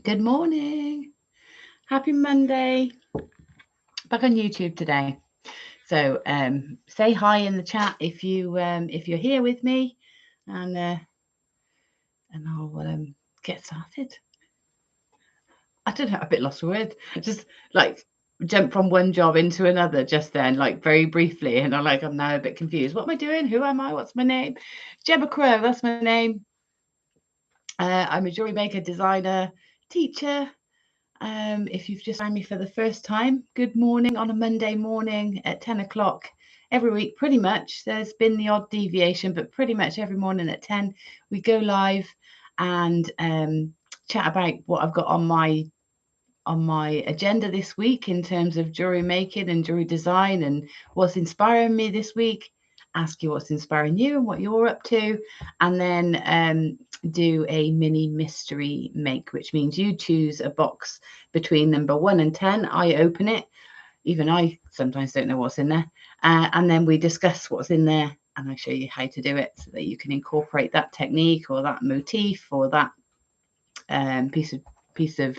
Good morning. Happy Monday. Back on YouTube today. So say hi in the chat if you're here with me, and I'll get started. I don't know, a bit lost for words. Just like jump from one job into another just then, like very briefly, and I'm now a bit confused. What am I doing? Who am I? What's my name? Gemma Crow. That's my name. I'm a jewelry maker, designer, teacher. If you've just found me for the first time, good morning on a Monday morning at 10 o'clock every week, pretty much. There's been the odd deviation, but pretty much every morning at 10, we go live and chat about what I've got on my agenda this week in terms of jewelry making and jewelry design and what's inspiring me this week. Ask you what's inspiring you and what you're up to, and then do a mini mystery make, which means you choose a box between number 1 and 10. I open it, even I sometimes don't know what's in there, and then we discuss what's in there, and I show you how to do it so that you can incorporate that technique or that motif or that piece of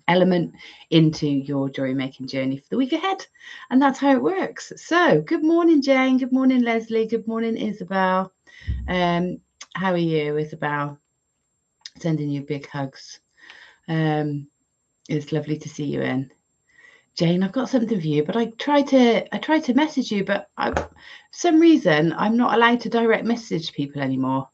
element into your jewelry making journey for the week ahead. And that's how it works. So good morning, Jane. Good morning, Leslie. Good morning, Isabel. How are you, Isabel? Sending you big hugs. It's lovely to see you in. Jane, I've got something for you, but I tried to message you, but for some reason I'm not allowed to direct message people anymore.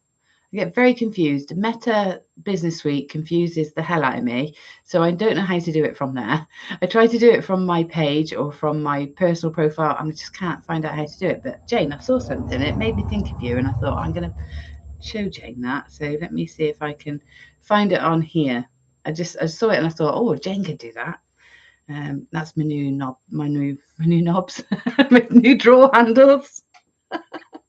I get very confused. Meta Business Suite confuses the hell out of me, so I don't know how to do it from there. I try to do it from my page or from my personal profile, and I just can't find out how to do it. But Jane, I saw something. It made me think of you, and I thought I'm going to show Jane that. So let me see if I can find it on here. I saw it and I thought, oh, Jane could do that. That's my new knobs, my new drawer handles.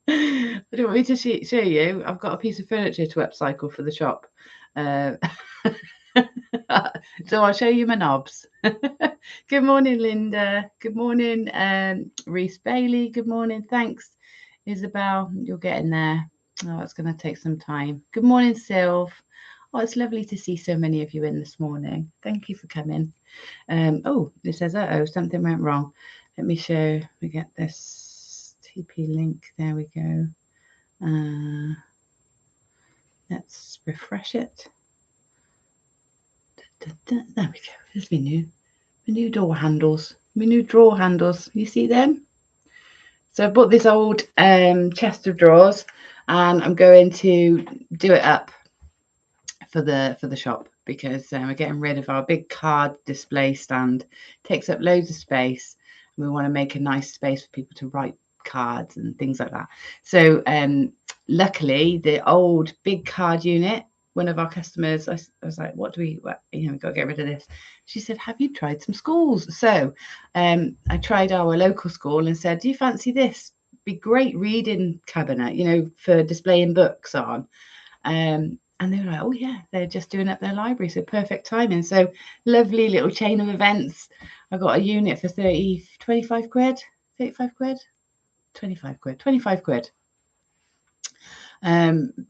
I don't want me to show you. I've got a piece of furniture to upcycle for the shop. Uh, so I'll show you my knobs. Good morning, Linda. Good morning, Reese Bailey. Good morning. Thanks, Isabel. You're getting there. Oh, it's going to take some time. Good morning, Sylv. Oh, it's lovely to see so many of you in this morning. Thank you for coming. Oh, it says, uh-oh, something went wrong. Let me show. We get this TP link. There we go. Let's refresh it. There we go. There's my new door handles. My new drawer handles. You see them? So I bought this old chest of drawers, and I'm going to do it up for the shop because we're getting rid of our big card display stand. It takes up loads of space, and we want to make a nice space for people to write cards and things like that. So luckily, the old big card unit, one of our customers, I was like, we've got to get rid of this. She said, have you tried some schools? So I tried our local school and said, do you fancy this? Be great reading cabinet, for displaying books on. And they were like, oh yeah, they're just doing up their library, so perfect timing. So lovely little chain of events. I got a unit for 25 quid, 35 quid, 25 quid, 25 quid.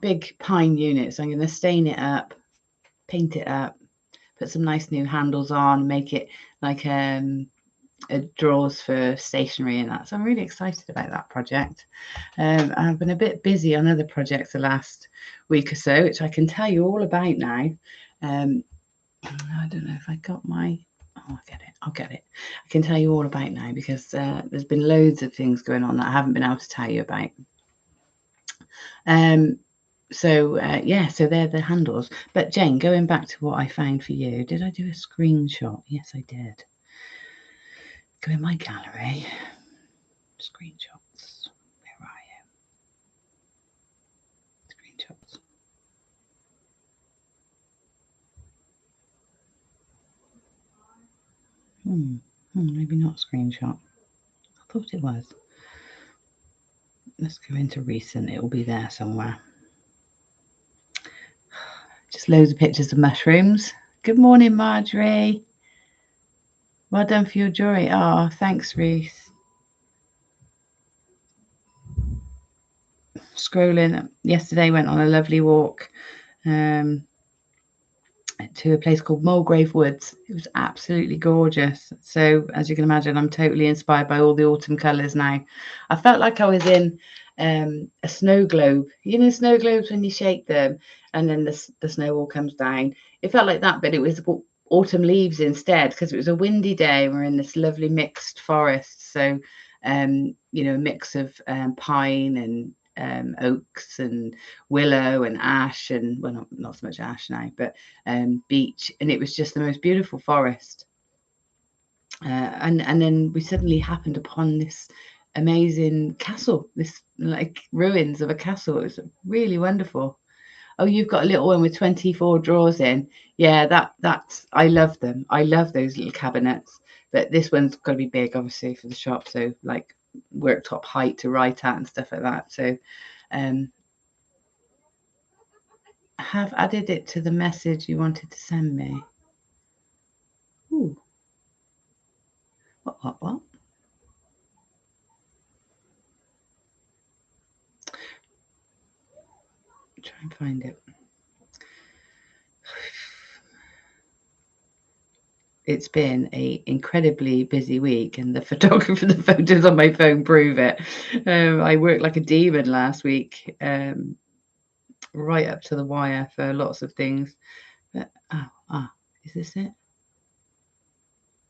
Big pine unit. So I'm going to stain it up, paint it up, put some nice new handles on, make it like drawers for stationery and that. So I'm really excited about that project. I've been a bit busy on other projects the last week or so, which I can tell you all about now. I don't know if I got my... Oh, I'll get it. I can tell you all about now because there's been loads of things going on that I haven't been able to tell you about. So they're the handles. But Jane, going back to what I found for you, did I do a screenshot? Yes, I did. Go in my gallery. Screenshots. Where are you? Screenshots. Maybe not screenshot. I thought it was. Let's go into recent. It will be there somewhere. Just loads of pictures of mushrooms. Good morning, Marjorie. Well done for your jewelry. Oh, thanks, Reese. Scrolling. Yesterday went on a lovely walk. to a place called Mulgrave Woods. It was absolutely gorgeous. So as you can imagine, I'm totally inspired by all the autumn colours now. I felt like I was in a snow globe. You know, snow globes when you shake them and then the snow all comes down. It felt like that, but it was autumn leaves instead, because it was a windy day. We're in this lovely mixed forest. So, you know, a mix of pine and oaks and willow and ash, and well, not so much ash now, but beech, and it was just the most beautiful forest. And then we suddenly happened upon this amazing castle, this like ruins of a castle. It was really wonderful. Oh, you've got a little one with 24 drawers in. Yeah, that's I love them. I love those little cabinets. But this one's got to be big, obviously, for the shop. So like worktop height to write at and stuff like that. So have added it to the message you wanted to send me. Ooh. What? Try and find it. It's been an incredibly busy week, and the photography, the photos on my phone prove it. I worked like a demon last week, right up to the wire for lots of things. But is this it?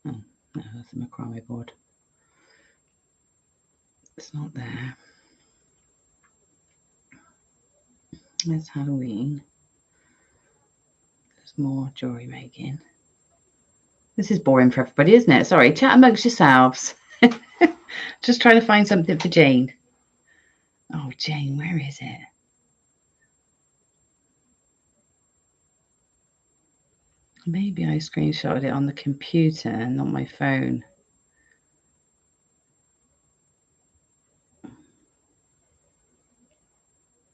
Oh no, that's a macrame board. It's not there. There's Halloween. There's more jewellery making. This is boring for everybody, isn't it? Sorry, chat amongst yourselves. Just trying to find something for Jane. Oh, Jane, where is it? Maybe I screenshotted it on the computer and not my phone.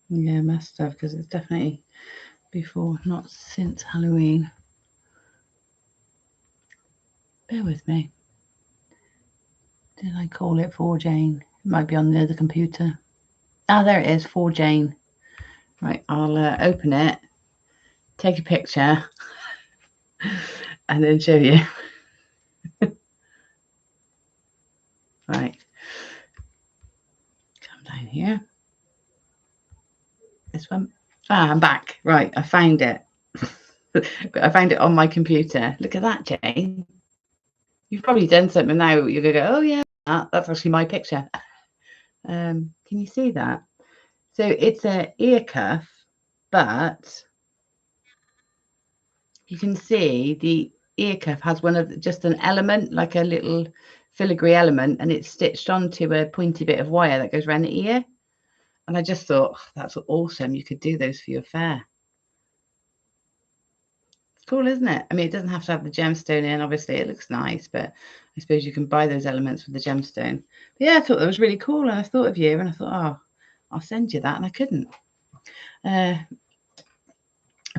Yeah, must have, because it's definitely before, not since Halloween. Bear with me. Did I call it for Jane? It might be on the other computer. Ah, there it is, for Jane. Right, I'll open it, take a picture, and then show you. Right. Come down here. This one. Ah, I'm back. Right, I found it. I found it on my computer. Look at that, Jane. You've probably done something now. You're going to go, oh, yeah, that's actually my picture. Can you see that? So it's an ear cuff, but you can see the ear cuff has one of just an element, like a little filigree element, and it's stitched onto a pointy bit of wire that goes around the ear. And I just thought, oh, that's awesome. You could do those for your fair. It's cool, isn't it? I mean, it doesn't have to have the gemstone in. Obviously, it looks nice, but I suppose you can buy those elements with the gemstone. But yeah, I thought that was really cool, and I thought of you, and I thought, oh, I'll send you that, and I couldn't. A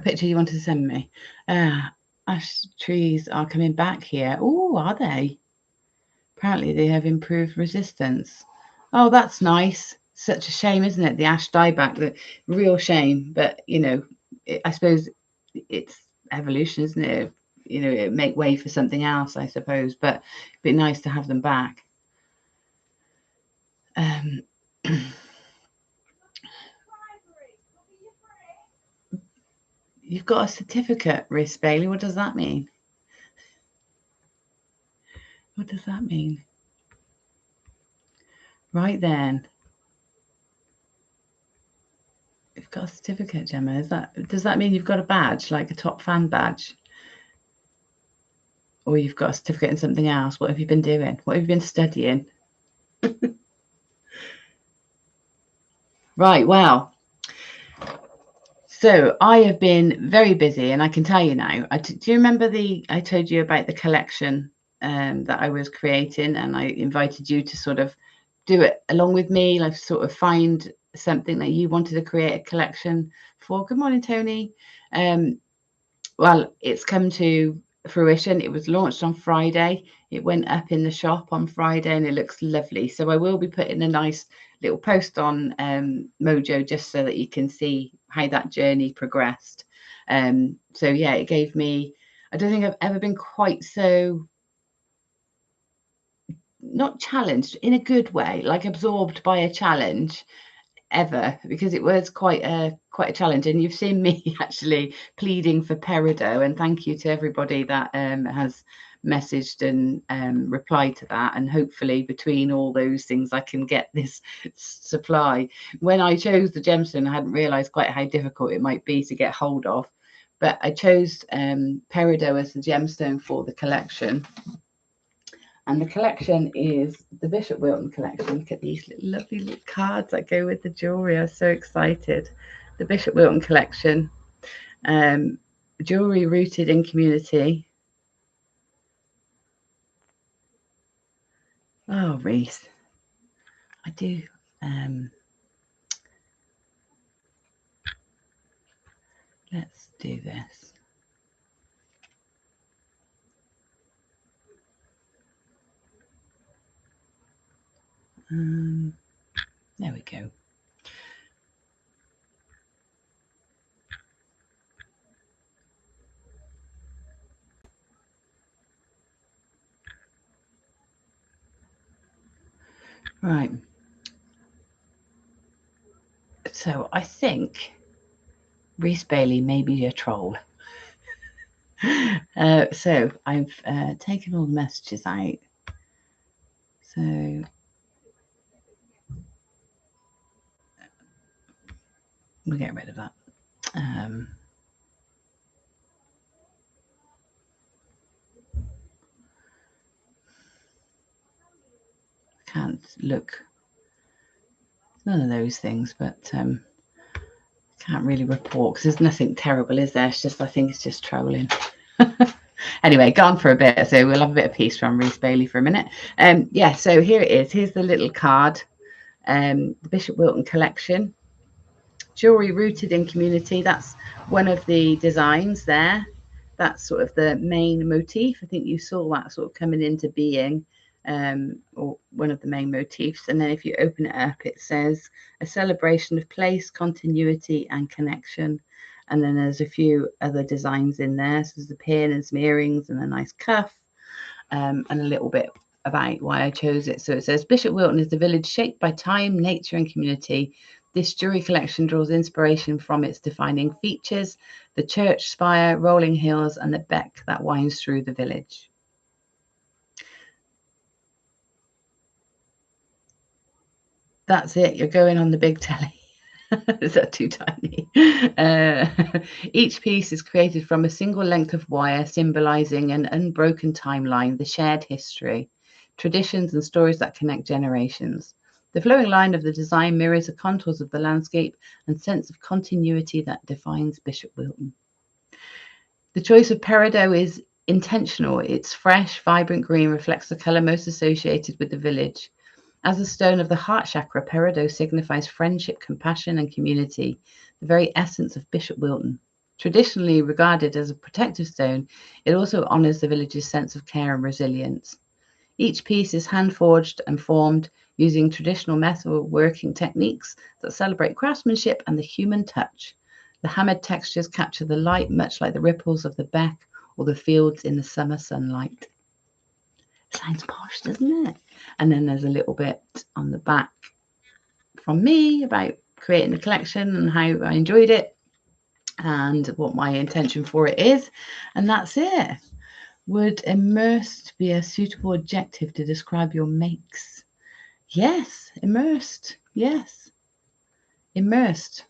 picture you wanted to send me. Ash trees are coming back here. Oh, are they? Apparently, they have improved resistance. Oh, that's nice. Such a shame, isn't it? The ash dieback, the real shame. But you know, I suppose it's evolution, isn't it? You know, it make way for something else, I suppose. But it'd be nice to have them back. You've got a certificate, Riss Bailey. What does that mean? What does that mean? Right then. You've got a certificate, Gemma. Does that mean you've got a badge, like a top fan badge? Or you've got a certificate in something else? What have you been doing? What have you been studying? Right, well. So I have been very busy, and I can tell you now. Do you remember I told you about the collection that I was creating, and I invited you to sort of do it along with me, like sort of find something that you wanted to create a collection for. Good morning, Tony. Well, it's come to fruition. It was launched on Friday. It went up in the shop on Friday, and it looks lovely. So I will be putting a nice little post on Mojo, just so that you can see how that journey progressed. So yeah, it gave me, I don't think I've ever been quite so, not challenged in a good way, like absorbed by a challenge ever, because it was quite a challenge. And you've seen me actually pleading for peridot, and thank you to everybody that has messaged and replied to that, and hopefully between all those things I can get this supply. When I chose the gemstone, I hadn't realized quite how difficult it might be to get hold of, but I chose peridot as the gemstone for the collection. And the collection is the Bishop Wilton collection. Look at these lovely little cards that go with the jewellery. I'm so excited. The Bishop Wilton collection. Jewellery rooted in community. Oh, Reese. I do. Let's do this. There we go. Right. So I think Reese Bailey may be a troll. So I've taken all the messages out. So we'll get rid of that. Can't look, none of those things, but can't really report because there's nothing terrible, is there? It's just, I think it's just trolling. Anyway, gone for a bit, so we'll have a bit of peace from Reese Bailey for a minute. Yeah, so here it is. Here's the little card. The Bishop Wilton collection. Jewelry rooted in community. That's one of the designs there. That's sort of the main motif. I think you saw that sort of coming into being, or one of the main motifs. And then if you open it up, it says a celebration of place, continuity, and connection. And then there's a few other designs in there. So there's a pin and some earrings and a nice cuff, and a little bit about why I chose it. So it says Bishop Wilton is the village shaped by time, nature, and community. This jewelry collection draws inspiration from its defining features, the church spire, rolling hills, and the beck that winds through the village. That's it. You're going on the big telly. Is that too tiny? Each piece is created from a single length of wire, symbolizing an unbroken timeline, the shared history, traditions, and stories that connect generations. The flowing line of the design mirrors the contours of the landscape and sense of continuity that defines Bishop Wilton. The choice of peridot is intentional. Its fresh, vibrant green reflects the colour most associated with the village. As a stone of the heart chakra, peridot signifies friendship, compassion, and community, the very essence of Bishop Wilton. Traditionally regarded as a protective stone, it also honours the village's sense of care and resilience. Each piece is hand-forged and formed using traditional metalworking techniques that celebrate craftsmanship and the human touch. The hammered textures capture the light, much like the ripples of the beck or the fields in the summer sunlight. Sounds posh, doesn't it? And then there's a little bit on the back from me about creating the collection and how I enjoyed it and what my intention for it is. And that's it. Would immersed be a suitable adjective to describe your makes? Yes, immersed. Yes, immersed.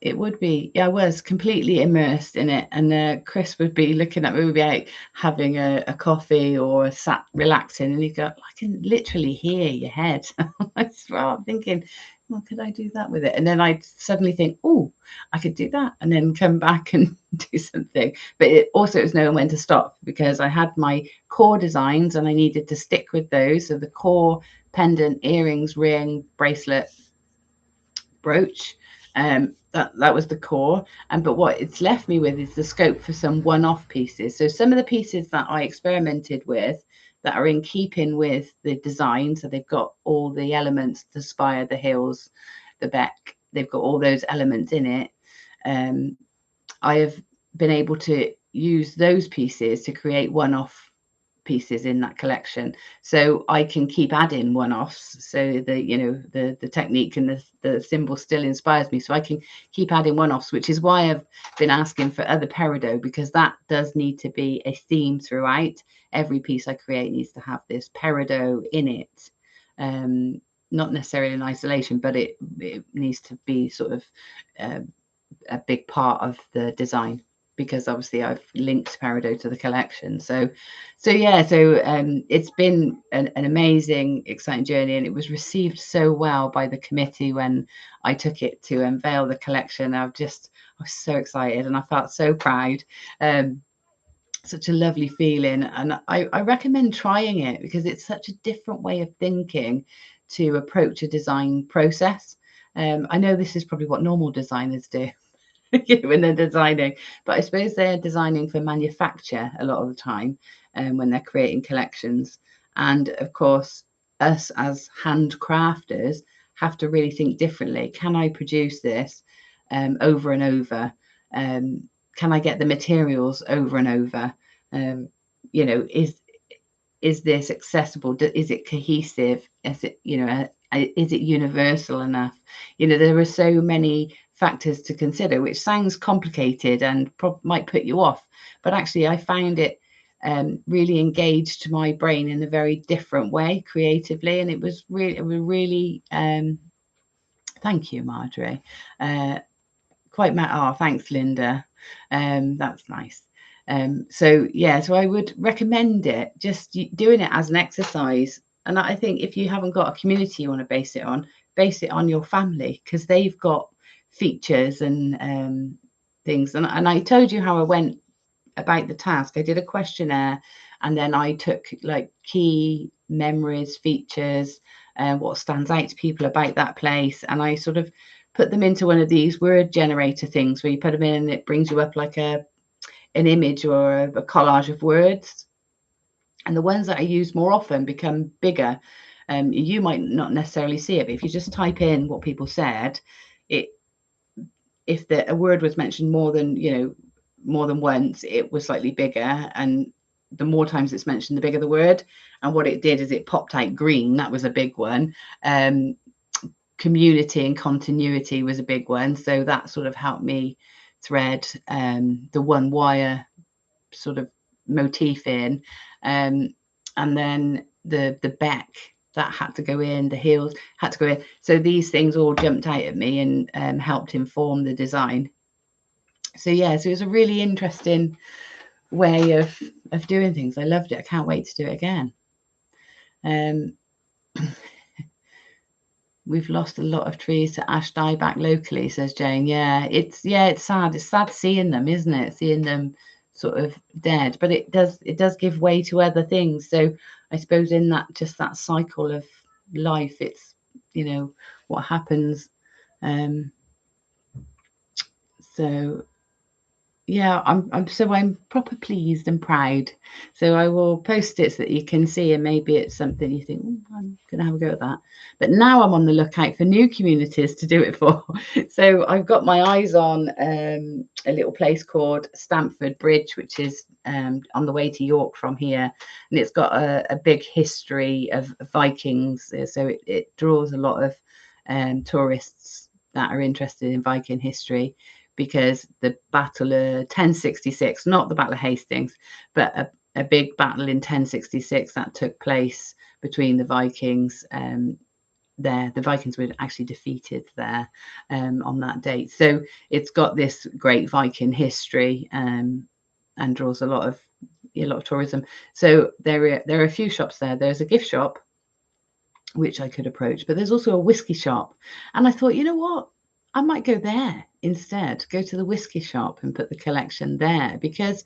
It would be. Yeah, I was completely immersed in it. And Chris would be looking at me, we'd be out having a coffee or sat relaxing, and he'd go, I can literally hear your head. I'm thinking, well, could I do that with it? And then I'd suddenly think, oh, I could do that, and then come back and do something. But it also was knowing when to stop, because I had my core designs and I needed to stick with those. So the core pendant, earrings, ring, bracelet, brooch, that was the core. But what it's left me with is the scope for some one-off pieces. So some of the pieces that I experimented with that are in keeping with the design, so they've got all the elements, the spire, the hills, the beck, they've got all those elements in it. I have been able to use those pieces to create one-off pieces in that collection, so I can keep adding one-offs, so the technique and the symbol still inspires me, so I can keep adding one-offs, which is why I've been asking for other peridot, because that does need to be a theme throughout. Every piece I create needs to have this peridot in it, not necessarily in isolation, but it needs to be sort of a big part of the design, because obviously I've linked peridot to the collection. So it's been an amazing, exciting journey, and it was received so well by the committee when I took it to unveil the collection. I was so excited, and I felt so proud. Such a lovely feeling, and I recommend trying it, because it's such a different way of thinking to approach a design process. I know this is probably what normal designers do when they're designing, but I suppose they're designing for manufacture a lot of the time, when they're creating collections. And of course, us as handcrafters have to really think differently. Can I produce this over and over? Can I get the materials over and over? Is this accessible? Is it cohesive? Is it, is it universal enough? There are so many factors to consider, which sounds complicated and might put you off, but actually I found it really engaged my brain in a very different way creatively, and it was really thank you, Marjorie. Thanks, Linda. That's nice. So I would recommend it, just doing it as an exercise. And I think if you haven't got a community you want to base it on your family, because they've got features and things. And I told you how I went about the task. I did a questionnaire, and then I took like key memories, features, what stands out to people about that place, and I sort of put them into one of these word generator things where you put them in and it brings you up like an image or a collage of words. And the ones that I use more often become bigger. You might not necessarily see it, but if you just type in what people said, if a word was mentioned more than once, it was slightly bigger, and the more times it's mentioned, the bigger the word. And what it did is it popped out green. That was a big one. Community and continuity was a big one, so that sort of helped me thread the one wire sort of motif in, and then the back that had to go in, the heels had to go in. So these things all jumped out at me and helped inform the design. So it was a really interesting way of doing things. I loved it. I can't wait to do it again. We've lost a lot of trees to ash dieback locally, says Jane. It's sad. It's sad seeing them, isn't it? Seeing them sort of dead, but it does give way to other things. So I suppose in that cycle of life, it's what happens. I'm proper pleased and proud. So I will post it so that you can see, and maybe it's something you think, I'm going to have a go at that. But now I'm on the lookout for new communities to do it for. So I've got my eyes on a little place called Stamford Bridge, which is on the way to York from here. And it's got a big history of Vikings. So it draws a lot of tourists that are interested in Viking history, because the battle of 1066, not the Battle of Hastings, but a big battle in 1066 that took place between the Vikings there. The Vikings were actually defeated there on that date. So it's got this great Viking history and draws a lot of tourism. So there are a few shops there. There's a gift shop, which I could approach, but there's also a whiskey shop. And I thought, you know what? I might go there instead, go to the whiskey shop and put the collection there, because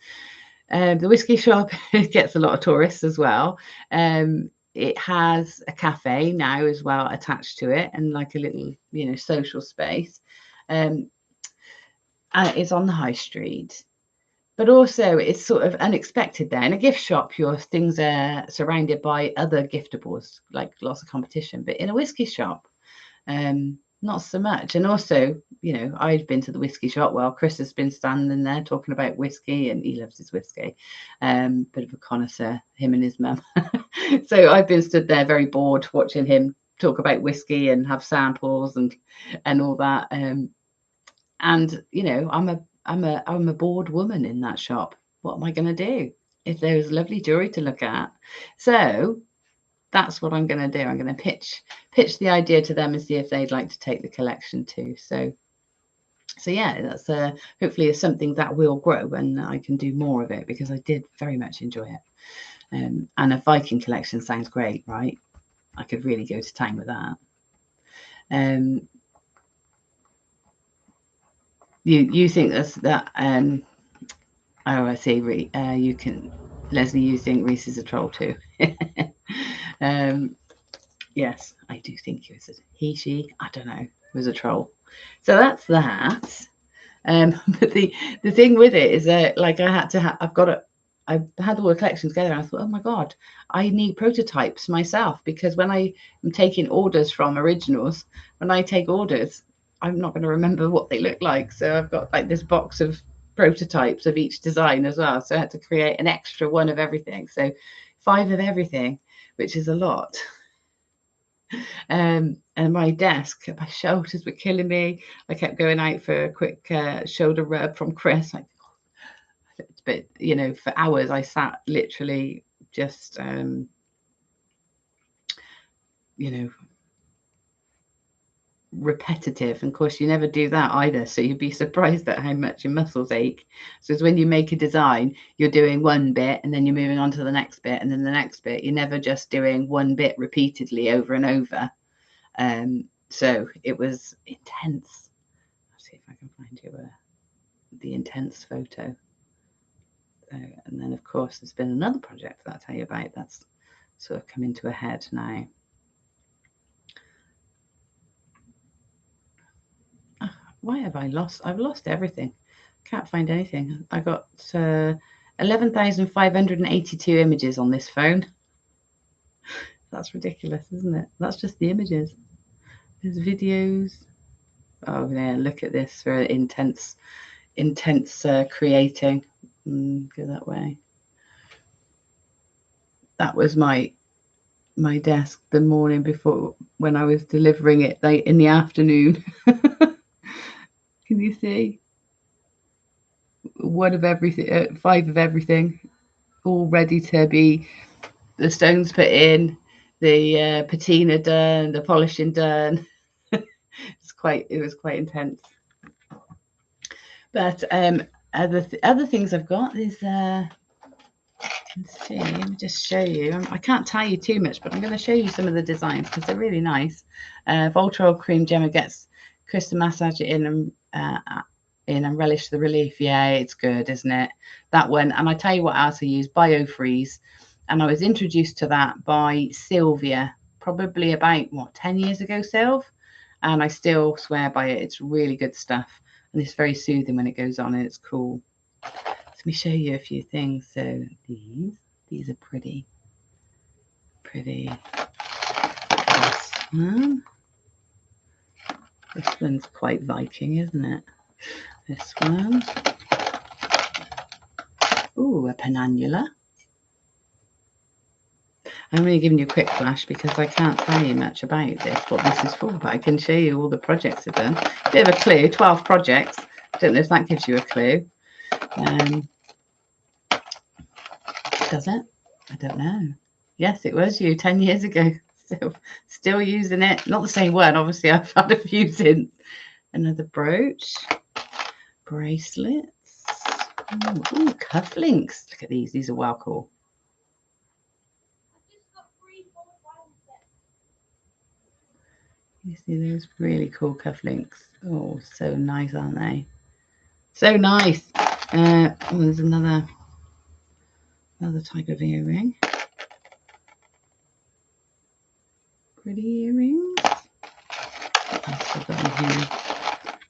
the whiskey shop gets a lot of tourists as well. It has a cafe now as well attached to it, and like a little, social space. It's on the high street, but also it's sort of unexpected there. In a gift shop, your things are surrounded by other giftables, like lots of competition. But in a whiskey shop, not so much. And also, you know, I'd been to the whiskey shop. Well, Chris has been standing there talking about whiskey, and he loves his whiskey. Bit of a connoisseur, him and his mum. So I've been stood there very bored watching him talk about whiskey and have samples and all that. And you know, I'm a bored woman in that shop. What am I going to do if there was lovely jewelry to look at? So that's what I'm going to do. I'm going to pitch the idea to them and see if they'd like to take the collection too. So yeah, that's hopefully is something that will grow, and I can do more of it, because I did very much enjoy it. And a Viking collection sounds great, right? I could really go to town with that. You think that? Oh, I see. You can, Leslie. You think Reese is a troll too? Yes, I do think he was he, she. I don't know. Was a troll. So that's that. But the thing with it is that, like, I had to. I had all the collection together, and I thought, oh my god, I need prototypes myself, because when I am taking orders from originals, when I take orders, I'm not going to remember what they look like. So I've got like this box of prototypes of each design as well. So I had to create an extra one of everything. So 5 of everything, which is a lot. And my desk, my shoulders were killing me. I kept going out for a quick shoulder rub from Chris. But you know, for hours I sat literally just you know, repetitive. And of course you never do that either, so you'd be surprised at how much your muscles ache. So it's when you make a design, you're doing one bit and then you're moving on to the next bit and then the next bit. You're never just doing one bit repeatedly over and over. So it was intense. Let's see if I can find you the intense photo. And then of course there's been another project that I'll tell you about that's sort of coming to a head now. Why have I lost? I've lost everything. Can't find anything. I got 11,582 images on this phone. That's ridiculous, isn't it? That's just the images. There's videos. Oh yeah, look at this for intense creating. Go that way. That was my desk the morning before, when I was delivering it late in the afternoon. Can you see? 1 of everything, 5 of everything, all ready to be the stones put in, the patina done, the polishing done. It was quite intense. But other things I've got is let's see, let me just show you. I can't tell you too much, but I'm going to show you some of the designs because they're really nice. Voltron cream Gemma gets Chris to massage it in and relish the relief. Yeah, it's good, isn't it? That one. And I tell you what else I use, BioFreeze. And I was introduced to that by Sylvia, probably about, 10 years ago, Sylv. And I still swear by it. It's really good stuff. And it's very soothing when it goes on, and it's cool. Let me show you a few things. So these are pretty. This one's quite Viking, isn't it? This one. Ooh, a penannula. I'm only giving you a quick flash because I can't tell you much about this, what this is for, but I can show you all the projects I've done. Bit of a clue, 12 projects. I don't know if that gives you a clue. Does it? I don't know. Yes, it was you 10 years ago. Still using it. Not the same one, obviously. I've had a few since. Another brooch. Bracelets. Ooh, cufflinks. Look at these. These are well cool. You see those really cool cufflinks? Oh, so nice, aren't they? So nice. There's another type of earring. Pretty earrings. What else have I got in here?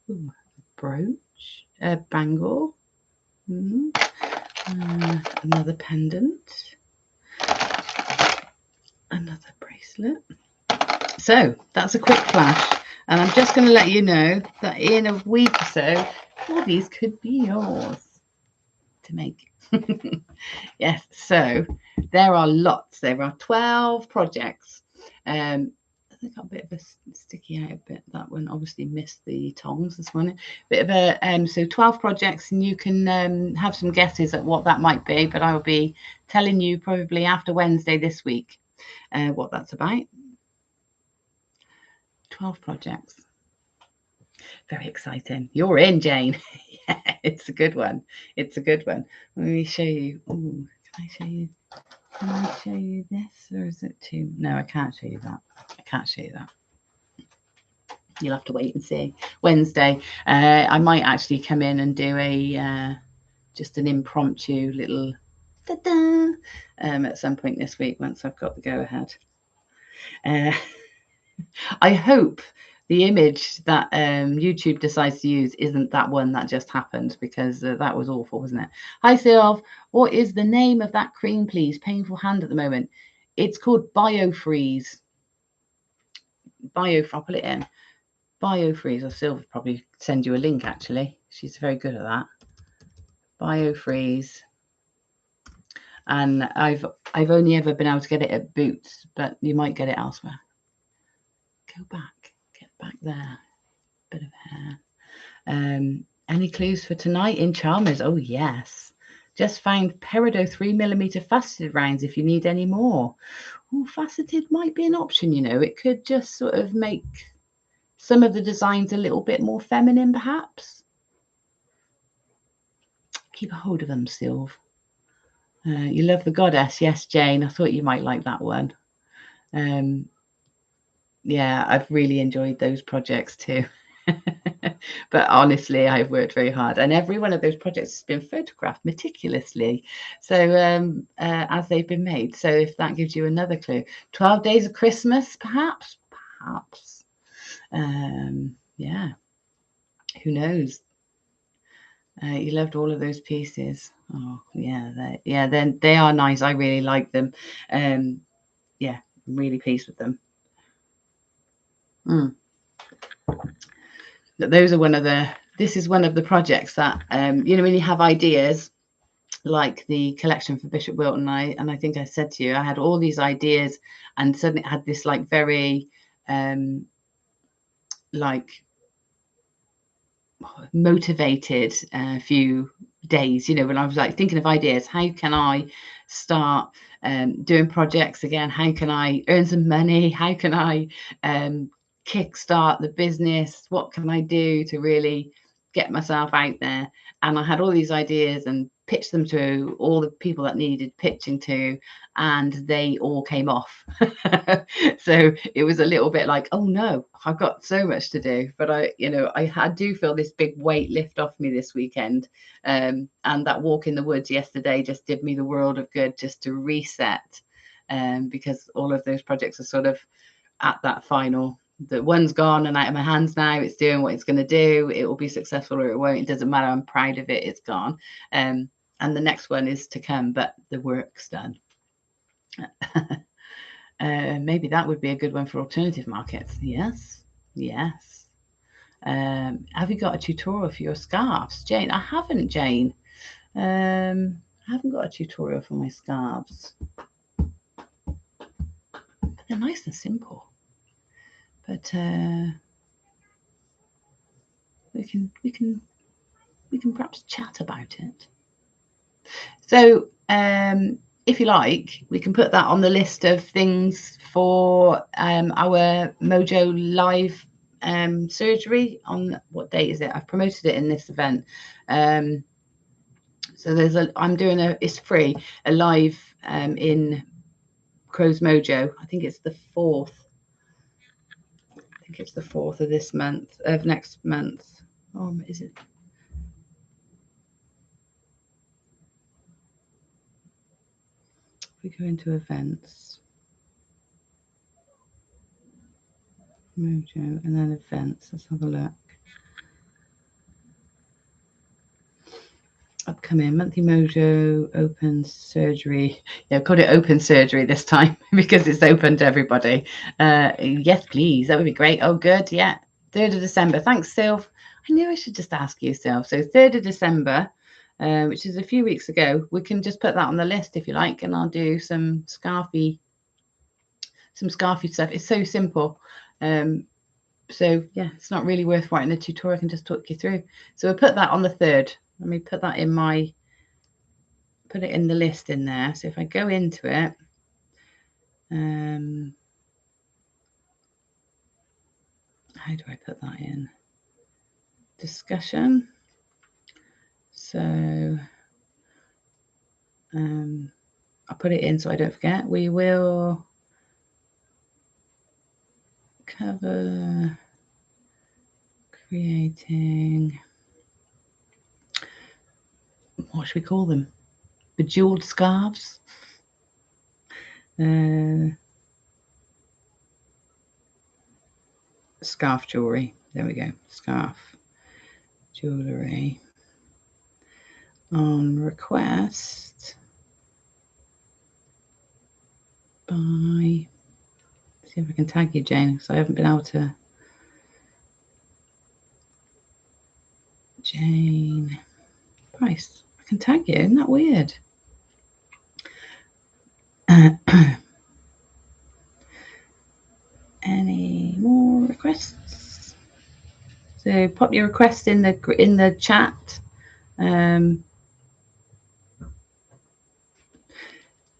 Ooh, brooch, a bangle. Another pendant. Another bracelet. So that's a quick flash, and I'm just going to let you know that in a week or so, all these could be yours to make. Yes, so there are lots. There are 12 projects. I think got a bit of a sticky out a bit. That one obviously missed the tongs this morning. Bit of a so 12 projects, and you can have some guesses at what that might be. But I will be telling you probably after Wednesday this week what that's about. 12 projects. Very exciting. You're in, Jane. Yeah, it's a good one. It's a good one. Let me show you. Ooh, can I show you? Can I show you this, or is it too? No, I can't show you that. I can't show you that. You'll have to wait and see. Wednesday, I might actually come in and do a just an impromptu little ta-da at some point this week once I've got the go ahead. I hope the image that YouTube decides to use isn't that one that just happened, because that was awful, wasn't it? Hi, Sylv. What is the name of that cream, please? Painful hand at the moment. It's called Biofreeze. I'll put it in. Biofreeze, or Sylv probably send you a link, actually. She's very good at that. Biofreeze. And I've only ever been able to get it at Boots, but you might get it elsewhere. Go back. Get back there. Bit of hair. Any clues for tonight in Charmers? Oh, yes. Just found Peridot 3mm faceted rounds if you need any more. Oh, faceted might be an option, you know. It could just sort of make some of the designs a little bit more feminine, perhaps. Keep a hold of them, Sylv. You love the goddess. Yes, Jane. I thought you might like that one. Yeah, I've really enjoyed those projects too. But honestly, I've worked very hard, and every one of those projects has been photographed meticulously, so as they've been made. So if that gives you another clue, 12 Days of Christmas, perhaps. Yeah, who knows? You loved all of those pieces. Oh yeah, then they are nice. I really like them. Yeah, I'm really pleased with them. Those are one of the. This is one of the projects that you know, when you have ideas like the collection for Bishop Wilton, and I think I said to you, I had all these ideas, and suddenly it had this like very like motivated few days, you know, when I was like thinking of ideas. How can I start doing projects again? How can I earn some money? How can I kickstart the business? What can I do to really get myself out there? And I had all these ideas and pitched them to all the people that needed pitching to, and they all came off. So it was a little bit like, oh no, I've got so much to do. But I do feel this big weight lift off me this weekend. And that walk in the woods yesterday just did me the world of good, just to reset. Because all of those projects are sort of at that final. The one's gone and out of my hands now. It's doing what it's going to do. It will be successful or it won't. It doesn't matter. I'm proud of it. It's gone. And the next one is to come, but the work's done. Maybe that would be a good one for alternative markets. Yes. Have you got a tutorial for your scarves, Jane? I haven't, Jane. I haven't got a tutorial for my scarves, but they're nice and simple. But we can perhaps chat about it. So if you like, we can put that on the list of things for our Mojo live surgery. On what date is it? I've promoted it in this event. So I'm doing it's free, a live in Crow's Mojo. I think it's the 4th. I think it's the 4th of this month, of next month. Is it? We go into events, Mojo, and then events. Let's have a look. upcoming monthly Mojo open surgery. Yeah, I've called it open surgery this time because it's open to everybody. Yes, please. That would be great. Oh, good. Yeah. 3rd of December. Thanks, Sylv. I knew I should just ask you, Sylv. So 3rd of December, which is a few weeks ago. We can just put that on the list if you like, and I'll do some scarfy stuff. It's so simple. So yeah, it's not really worth writing a tutorial. I can just talk you through. So we'll put that on the 3rd. Let me put that in put it in the list in there. So if I go into it, how do I put that in? Discussion. So I'll put it in so I don't forget. We will cover creating, what should we call them? Bejeweled scarves. Scarf jewellery. There we go. Scarf jewellery on request by, see if I can tag you, Jane, because I haven't been able to. Jane Price. I can tag you. Isn't that weird? Any more requests? So pop your request in the chat.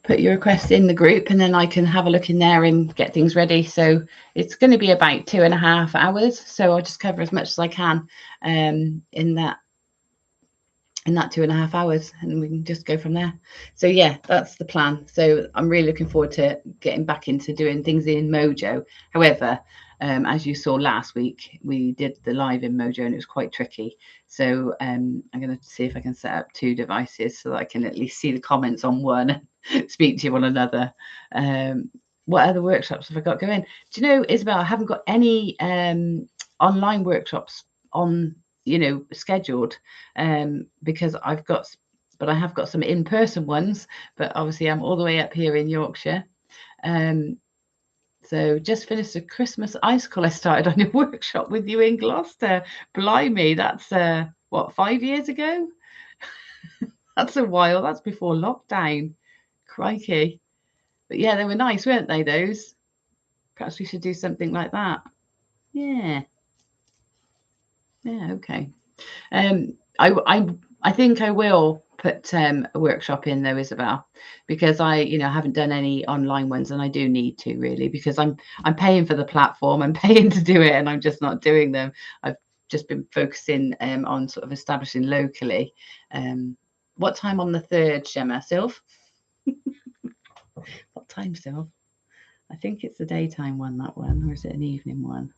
Put your request in the group, and then I can have a look in there and get things ready. So it's going to be about 2.5 hours. So I'll just cover as much as I can in that 2.5 hours, and we can just go from there. So yeah, that's the plan. So I'm really looking forward to getting back into doing things in Mojo. However, as you saw last week, we did the live in Mojo and it was quite tricky. So I'm going to see if I can set up 2 devices so that I can at least see the comments on one and speak to you on another. What other workshops have I got going? Do you know, Isabel, I haven't got any online workshops on, scheduled, because I have got some in-person ones, but obviously I'm all the way up here in Yorkshire. So just finished a Christmas icicle I started on your workshop with you in Gloucester. Blimey, that's what, 5 years ago? That's a while. That's before lockdown. Crikey. But yeah, they were nice, weren't they, those? Perhaps we should do something like that. Yeah. Yeah, okay. I think I will put a workshop in though, Isabel, because I haven't done any online ones, and I do need to, really, because I'm paying for the platform, I'm paying to do it, and I'm just not doing them. I've just been focusing on sort of establishing locally. What time on the 3rd, Gemma? Sylv? What time, Sylv? I think it's the daytime one, that one, or is it an evening one?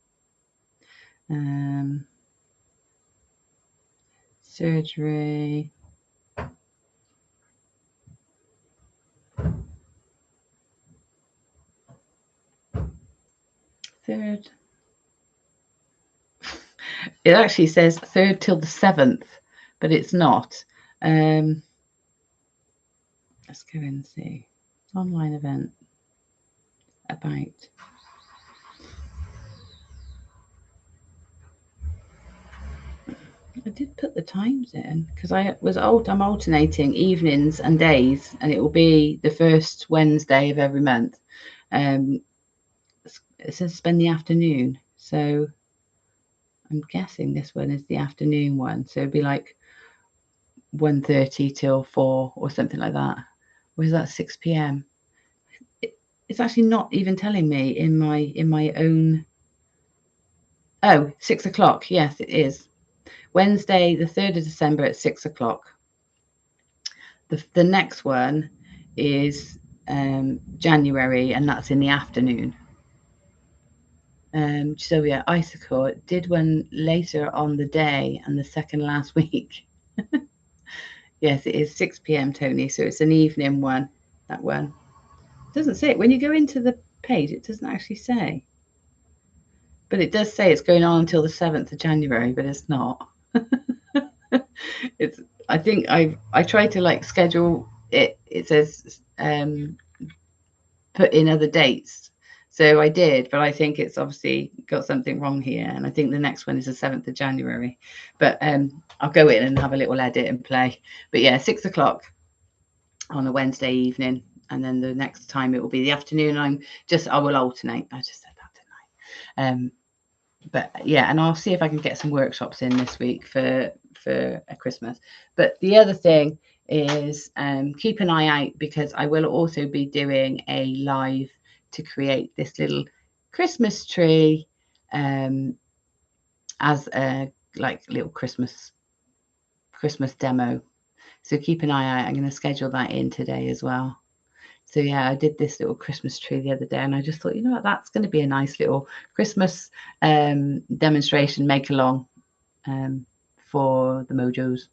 Surgery. Third. It actually says 3rd till the 7th, but it's not. Let's go and see. Online event about. I did put the times in because I'm alternating evenings and days, and it will be the first Wednesday of every month. It says spend the afternoon, so I'm guessing this one is the afternoon one. So it'd be like 1:30 till 4 or something like that. Or is that 6 p.m.? It's actually not even telling me in my own. Oh, 6 o'clock. Yes, it is. Wednesday, the 3rd of December at 6 o'clock. The next one is January, and that's in the afternoon. So yeah, Icicle did one later on the day and the second last week. Yes, it is 6 p.m. Tony. So it's an evening one. That one doesn't say it when you go into the page. It doesn't actually say, but it does say it's going on until the 7th of January. But it's not. I think I try to like schedule it. It says put in other dates. So I did, but I think it's obviously got something wrong here. And I think the next one is the 7th of January. But I'll go in and have a little edit and play. But yeah, 6 o'clock on a Wednesday evening. And then the next time it will be the afternoon. I will alternate. I just said that, didn't I? But yeah, and I'll see if I can get some workshops in this week for a Christmas. But the other thing is keep an eye out, because I will also be doing a live to create this little Christmas tree as a like little Christmas demo. So keep an eye out. I'm going to schedule that in today as well. So yeah, I did this little Christmas tree the other day, and I just thought, you know what, that's going to be a nice little Christmas demonstration, make along for the Mojos.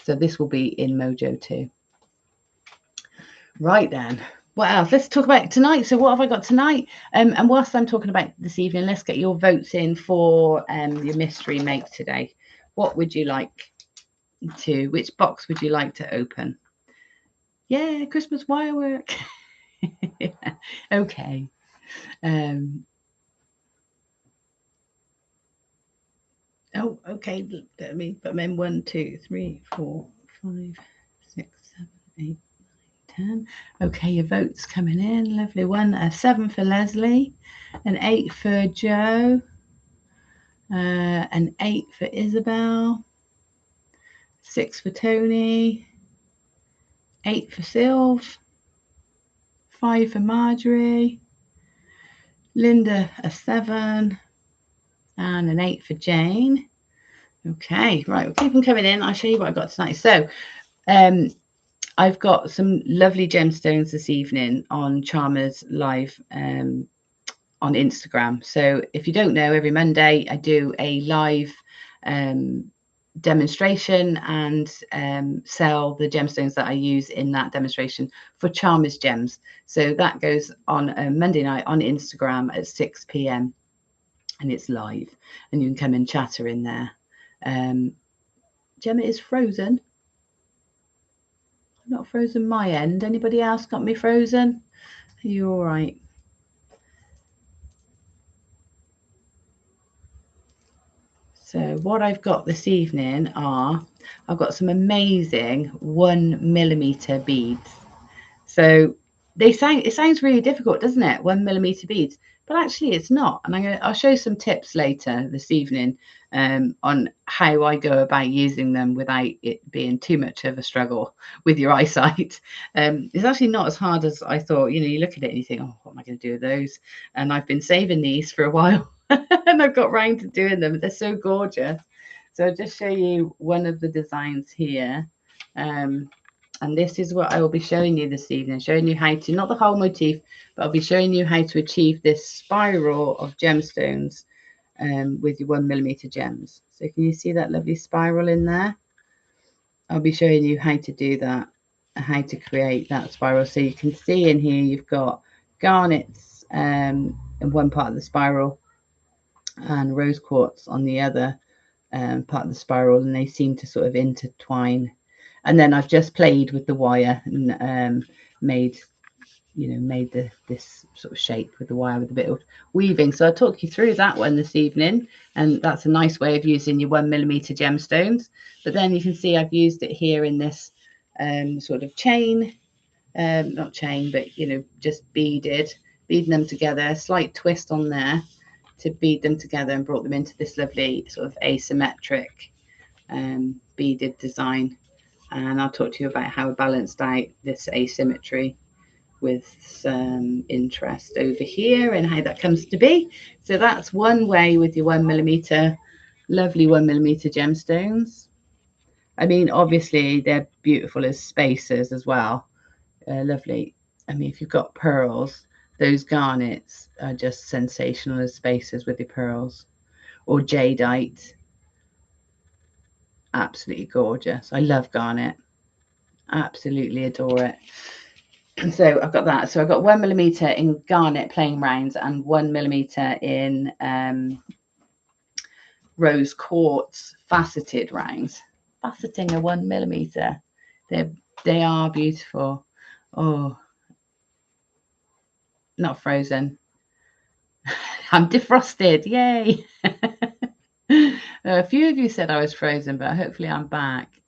So this will be in Mojo too. Right then, what else? Let's talk about tonight. So what have I got tonight? And whilst I'm talking about this evening, let's get your votes in for your mystery make today. What would you like to? Which box would you like to open? Yeah, Christmas firework. Yeah, okay. Oh, okay. Let me put them in 1, 2, 3, 4, 5, 6, 7, 8, 9, 10. Okay, your vote's coming in. Lovely one. A 7 for Leslie, an 8 for Joe, an 8 for Isabel, 6 for Tony, 8 for Sylv, 5 for Marjorie, Linda a 7, and an 8 for Jane. Okay, right, we'll keep them coming in. I'll show you what I've got tonight. So I've got some lovely gemstones this evening on Charmers Live on Instagram. So if you don't know, every Monday I do a live demonstration and sell the gemstones that I use in that demonstration for Charmers Gems. So that goes on a Monday night on Instagram at 6 p.m. and it's live, and you can come and chatter in there. Gemma is frozen. I'm not frozen my end. Anybody else got me frozen? Are you all right? So what I've got this evening I've got some amazing 1mm beads. So it sounds really difficult, doesn't it? 1mm beads, but actually it's not. And I'll show you some tips later this evening on how I go about using them without it being too much of a struggle with your eyesight. It's actually not as hard as I thought. You know, you look at it and you think, oh, what am I going to do with those? And I've been saving these for a while and I've got round to doing them. They're so gorgeous. So I'll just show you one of the designs here. And this is what I will be showing you this evening, showing you how to, not the whole motif, but I'll be showing you how to achieve this spiral of gemstones with your 1mm gems. So can you see that lovely spiral in there? I'll be showing you how to do that, how to create that spiral. So you can see in here you've got garnets in one part of the spiral and rose quartz on the other part of the spiral, and they seem to sort of intertwine. And then I've just played with the wire and made this sort of shape with the wire with a bit of weaving. So I'll talk you through that one this evening, and that's a nice way of using your 1mm gemstones. But then you can see I've used it here in this sort of chain, not chain, but just beading them together, a slight twist on there to bead them together, and brought them into this lovely sort of asymmetric beaded design. And I'll talk to you about how I balanced out this asymmetry with some interest over here and how that comes to be. So that's one way with your 1mm, lovely 1mm gemstones. I mean, obviously they're beautiful as spacers as well. Lovely. I mean, if you've got pearls, those garnets are just sensational as spacers with your pearls. Or jadeite. Absolutely gorgeous. I love garnet. Absolutely adore it. So I've got that. So I've got 1mm in garnet plain rounds and 1mm in rose quartz faceted rounds. faceting a 1mm. They are beautiful. Oh, not frozen. I'm defrosted. Yay. A few of you said I was frozen, but hopefully I'm back.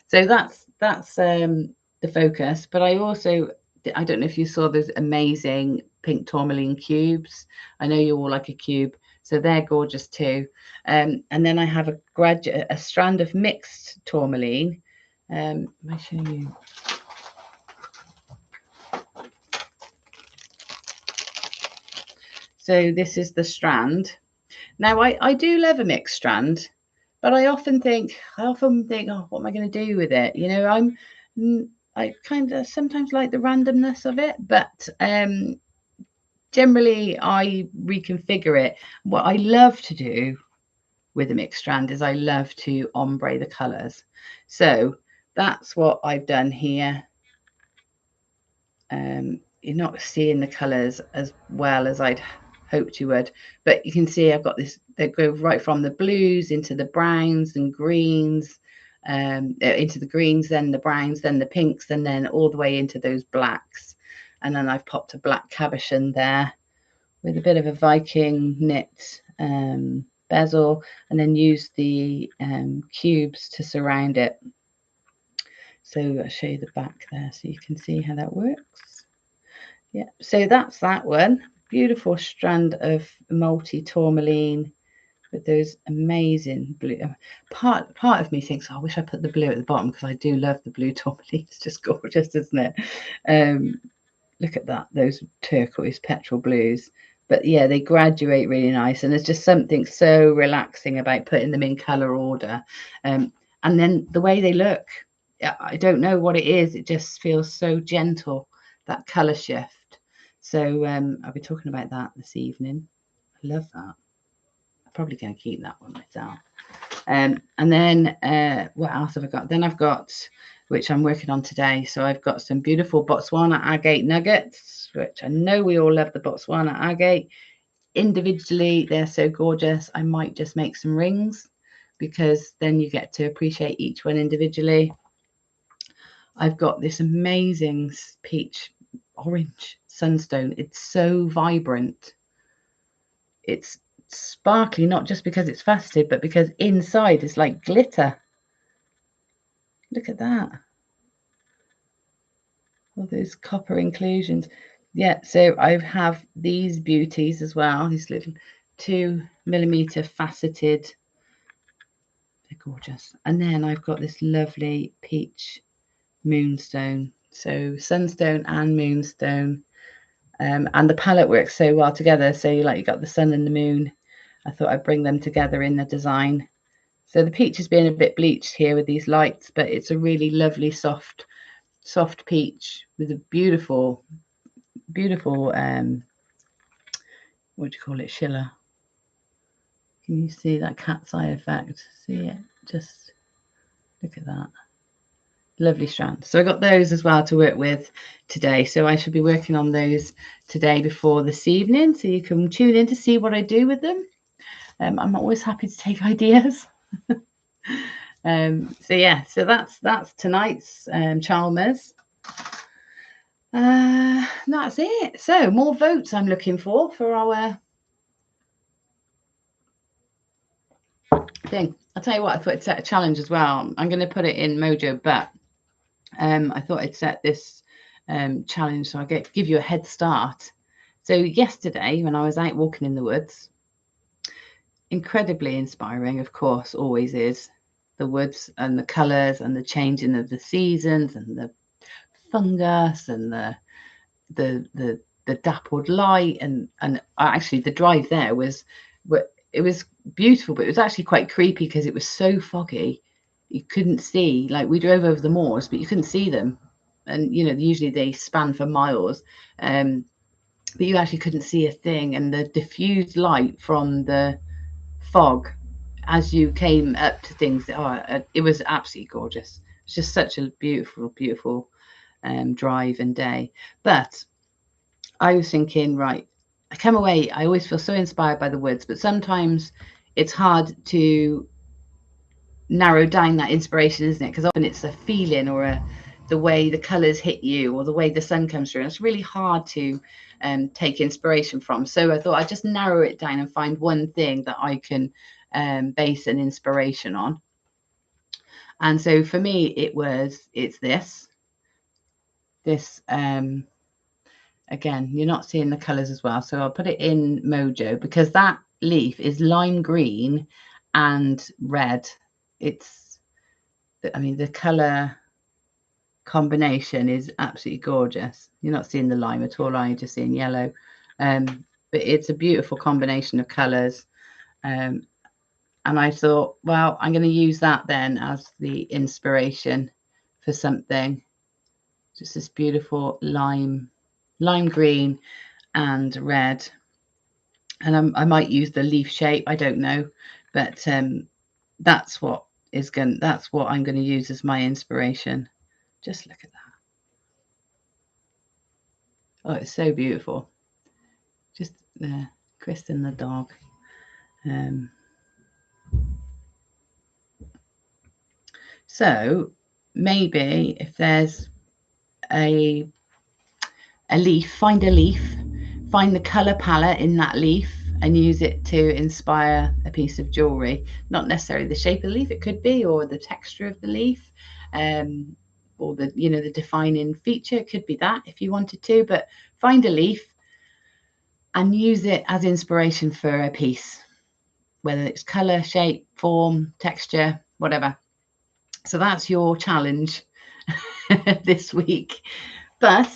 So that's the focus. But I don't know if you saw those amazing pink tourmaline cubes. I know you all like a cube, so they're gorgeous too. And then I have a strand of mixed tourmaline. Let me show you. So this is the strand. Now I do love a mixed strand, but I often think, oh, what am I going to do with it? You know, I kind of sometimes like the randomness of it, but generally I reconfigure it. What I love to do with a mixed strand is I love to ombre the colours. So that's what I've done here. You're not seeing the colours as well as I'd hoped you would, but you can see I've got this, they go right from the blues into the browns and greens, into the greens, then the browns, then the pinks, and then all the way into those blacks. And then I've popped a black cabochon there with a bit of a Viking knit bezel, and then used the cubes to surround it. So I'll show you the back there so you can see how that works. Yeah, so that's that one. Beautiful strand of multi tourmaline with those amazing blue. Part of me thinks, oh, I wish I put the blue at the bottom, because I do love the blue tourmaline. It's just gorgeous, isn't it? Look at that, those turquoise petrol blues. But yeah, they graduate really nice, and there's just something so relaxing about putting them in color order. And then the way they look, I don't know what it is, it just feels so gentle, that color shift. So I'll be talking about that this evening. I love that. I'm probably going to keep that one myself. And then what else have I got? Then I've got, which I'm working on today, so I've got some beautiful Botswana agate nuggets, which I know we all love the Botswana agate. Individually, they're so gorgeous. I might just make some rings, because then you get to appreciate each one individually. I've got this amazing peach orange sunstone. It's so vibrant. It's sparkly, not just because it's faceted, but because inside is like glitter. Look at that. All those copper inclusions. Yeah, so I have these beauties as well, these little 2mm faceted. They're gorgeous. And then I've got this lovely peach moonstone. So sunstone and moonstone. And the palette works so well together. So you got the sun and the moon. I thought I'd bring them together in the design. So the peach has been a bit bleached here with these lights, but it's a really lovely soft peach with a beautiful what do you call it, schiller. Can you see that cat's eye effect? See it? Just look at that. Lovely strand. So I got those as well to work with today. So I should be working on those today before this evening. So you can tune in to see what I do with them. I'm always happy to take ideas. So yeah, so that's tonight's Chalmers. That's it. So more votes I'm looking for our thing. I'll tell you what, I thought I'd set a challenge as well. I'm going to put it in Mojo, but I thought I'd set this challenge so I give you a head start. So yesterday, when I was out walking in the woods, incredibly inspiring, of course, always is, the woods and the colours and the changing of the seasons and the fungus and the dappled light and actually the drive there was beautiful, but it was actually quite creepy because it was so foggy you couldn't see. Like, we drove over the moors, but you couldn't see them, and usually they span for miles, but you actually couldn't see a thing. And the diffused light from the fog as you came up to things, it was absolutely gorgeous. It's just such a beautiful drive and day. But I was thinking, right, I come away, I always feel so inspired by the woods, but sometimes it's hard to narrow down that inspiration, isn't it? Because often it's a feeling or the way the colours hit you or the way the sun comes through. And it's really hard to take inspiration from. So I thought I'd just narrow it down and find one thing that I can base an inspiration on. And so for me, it's this. Again, you're not seeing the colours as well. So I'll put it in Mojo because that leaf is lime green and red. I mean, the colour combination is absolutely gorgeous. You're not seeing the lime at all, are you? Just seeing yellow. But it's a beautiful combination of colours. And I thought, well, I'm going to use that then as the inspiration for something. Just this beautiful lime green and red. And I might use the leaf shape, I don't know, but that's what I'm going to use as my inspiration. Just look at that. Oh, it's so beautiful. Just there, Chris and the dog. So maybe if there's a leaf, find the colour palette in that leaf and use it to inspire a piece of jewellery. Not necessarily the shape of the leaf, it could be, or the texture of the leaf, or the defining feature. It could be that if you wanted to, but find a leaf and use it as inspiration for a piece, whether it's colour, shape, form, texture, whatever. So that's your challenge this week. But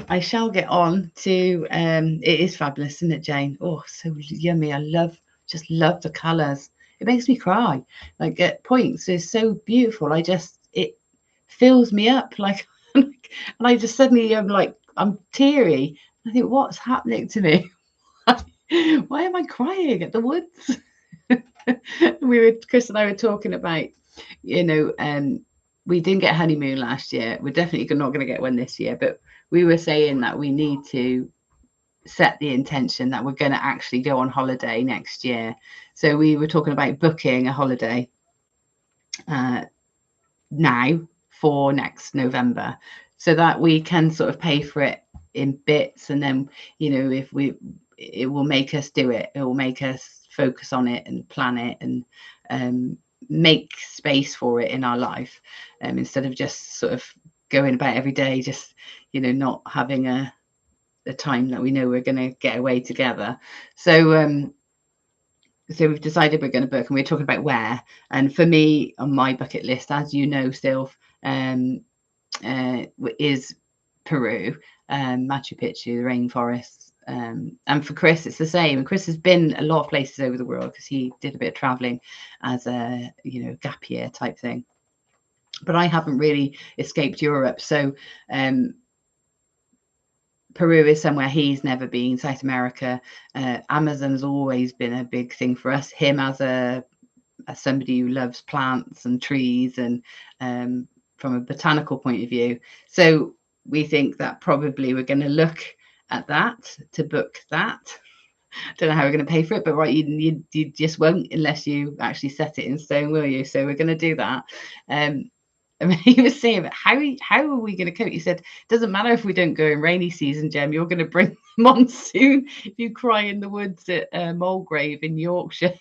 I shall get on to, it is fabulous, isn't it, Jane? Oh, so yummy. I just love the colours. It makes me cry. Like at points, it's so beautiful. It fills me up. Like, and I just suddenly, I'm teary. I think, what's happening to me? Why am I crying at the woods? Chris and I were talking about, we didn't get a honeymoon last year. We're definitely not going to get one this year, but we were saying that we need to set the intention that we're going to actually go on holiday next year. So we were talking about booking a holiday now for next November so that we can sort of pay for it in bits. And then, it will make us do it. It will make us focus on it and plan it and make space for it in our life, instead of just sort of going about every day, just, not having a time that we know we're going to get away together. So we've decided we're going to book, and we're talking about where. And for me, on my bucket list, as you know, Sylv, is Peru, Machu Picchu, the rainforests. And for Chris, it's the same. Chris has been a lot of places over the world because he did a bit of traveling as a, gap year type thing. But I haven't really escaped Europe. So Peru is somewhere he's never been. South America, Amazon's always been a big thing for us. Him as somebody who loves plants and trees and from a botanical point of view. So we think that probably we're going to look at that to book that. Don't know how we're going to pay for it, but right, you just won't unless you actually set it in stone, will you? So we're going to do that. He was saying, how are we going to cope? He said, doesn't matter if we don't go in rainy season, Gem, you're going to bring monsoon if you cry in the woods at Mulgrave in Yorkshire.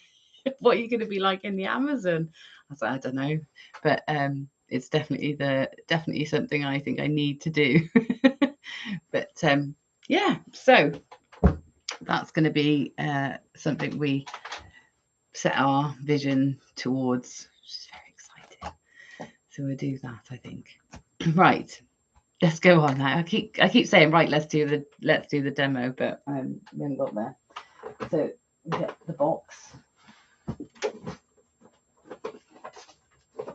What are you going to be like in the Amazon? I was like, I don't know, but it's definitely something I think I need to do. But yeah, so that's going to be something we set our vision towards. Which is very exciting. So we'll do that, I think. Right, let's go on now. I keep saying, right, let's do the demo, but we haven't got there. So we get the box.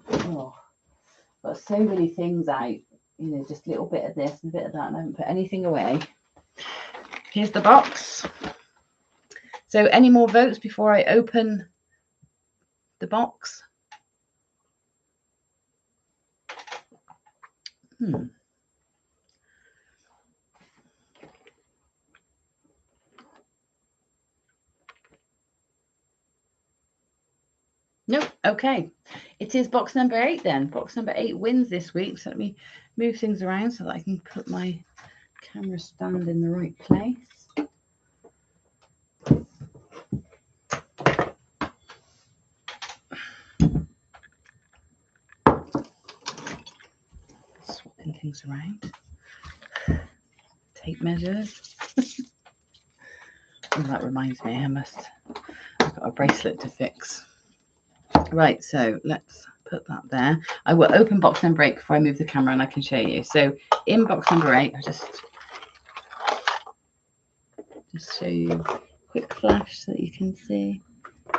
Oh, got so many things out, just a little bit of this and a bit of that, and I haven't put anything away. Here's the box. So any more votes before I open the box? Nope. Okay, it is box number 8 then. Box number 8 wins this week. So let me move things around so that I can put my camera stand in the right place. Swapping things around. Tape measures. Oh, that reminds me, I've got a bracelet to fix. Right, so let's put that there. I will open box number 8 before I move the camera and I can show you. So in box number 8, I'll just show you a quick flash so that you can see.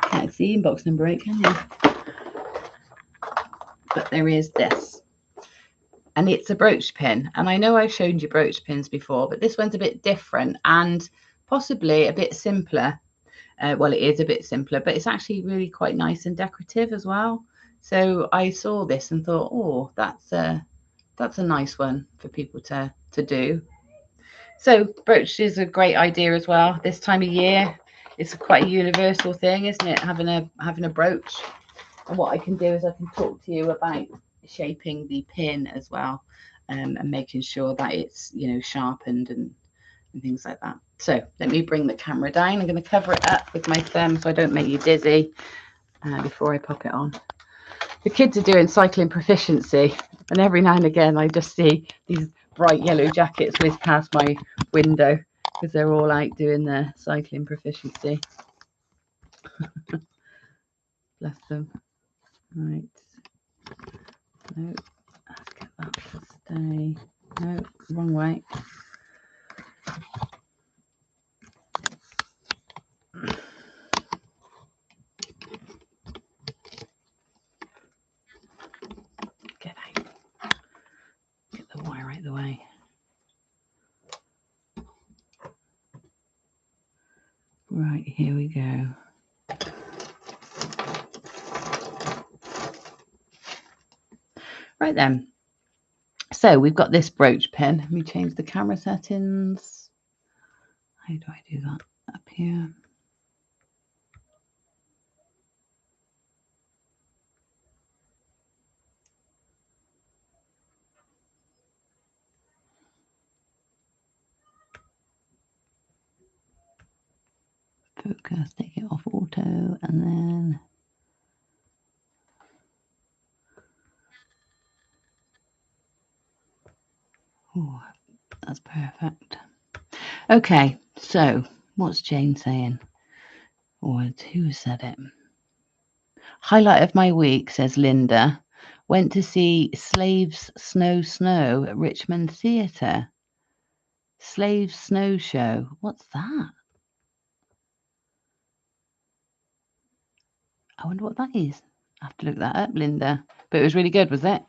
Can't see in box number 8, can you? But there is this. And it's a brooch pin. And I know I've shown you brooch pins before, but this one's a bit different and possibly a bit simpler. Well, it is a bit simpler, but it's actually really quite nice and decorative as well. So I saw this and thought, oh, that's a nice one for people to do. So brooch is a great idea as well. This time of year, it's quite a universal thing, isn't it? Having a brooch. And what I can do is I can talk to you about shaping the pin as well, and making sure that it's, you know, sharpened and things like that. So let me bring the camera down. I'm going to cover it up with my thumb so I don't make you dizzy before I pop it on. The kids are doing cycling proficiency, and every now and again I just see these bright yellow jackets whiz past my window because they're all out doing their cycling proficiency. Bless them. Right. No, let's get that to stay. No, wrong way. Get out. Get the wire out of the way. Right, here we go. Right then. So we've got this brooch pin. Let me change the camera settings. How do I do that? Up here. Focus, take it off auto, and then oh, that's perfect. Okay, so what's Jane saying? Or who said it? Highlight of my week, says Linda. Went to see Slaves Snow Snow at Richmond Theatre. Slaves Snow Show. What's that? I wonder what that is. I have to look that up, Linda. But it was really good, was it?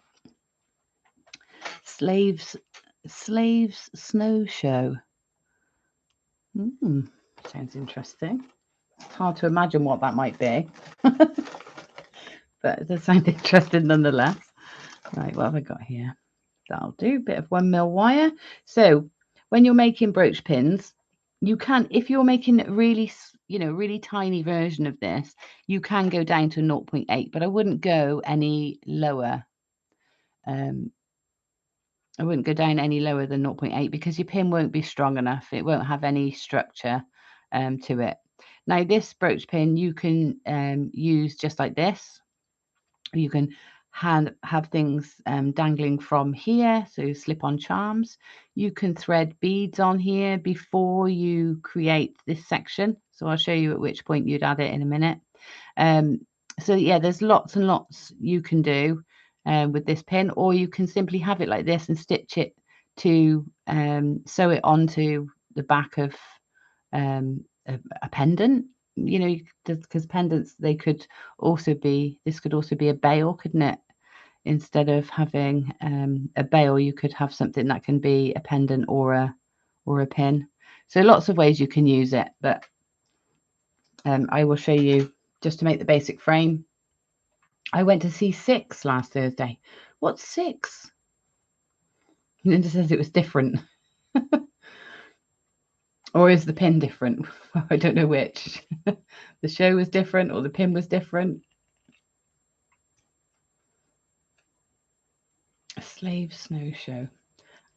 Slaves Snow Show. Sounds interesting. It's hard to imagine what that might be. But it does sound interesting nonetheless. Right, what have I got here? That'll do. Bit of 1mm wire. So when you're making brooch pins, you can, if you're making a really, really tiny version of this, you can go down to 0.8, but I wouldn't go any lower. I wouldn't go down any lower than 0.8 because your pin won't be strong enough. It won't have any structure to it. Now, this brooch pin you can use just like this. You can have things dangling from here, so slip-on charms. You can thread beads on here before you create this section. So I'll show you at which point you'd add it in a minute. So yeah, there's lots and lots you can do with this pin, or you can simply have it like this and stitch it to sew it onto the back of a pendant. You know, because pendants, they could also be, this could also be a bail, couldn't it? Instead of having a bail, you could have something that can be a pendant or a pin. So lots of ways you can use it, but I will show you just to make the basic frame. I went to see Six last Thursday. What's Six? Linda says it was different. Or is the pin different? I don't know which. The show was different or the pin was different. slave snow show,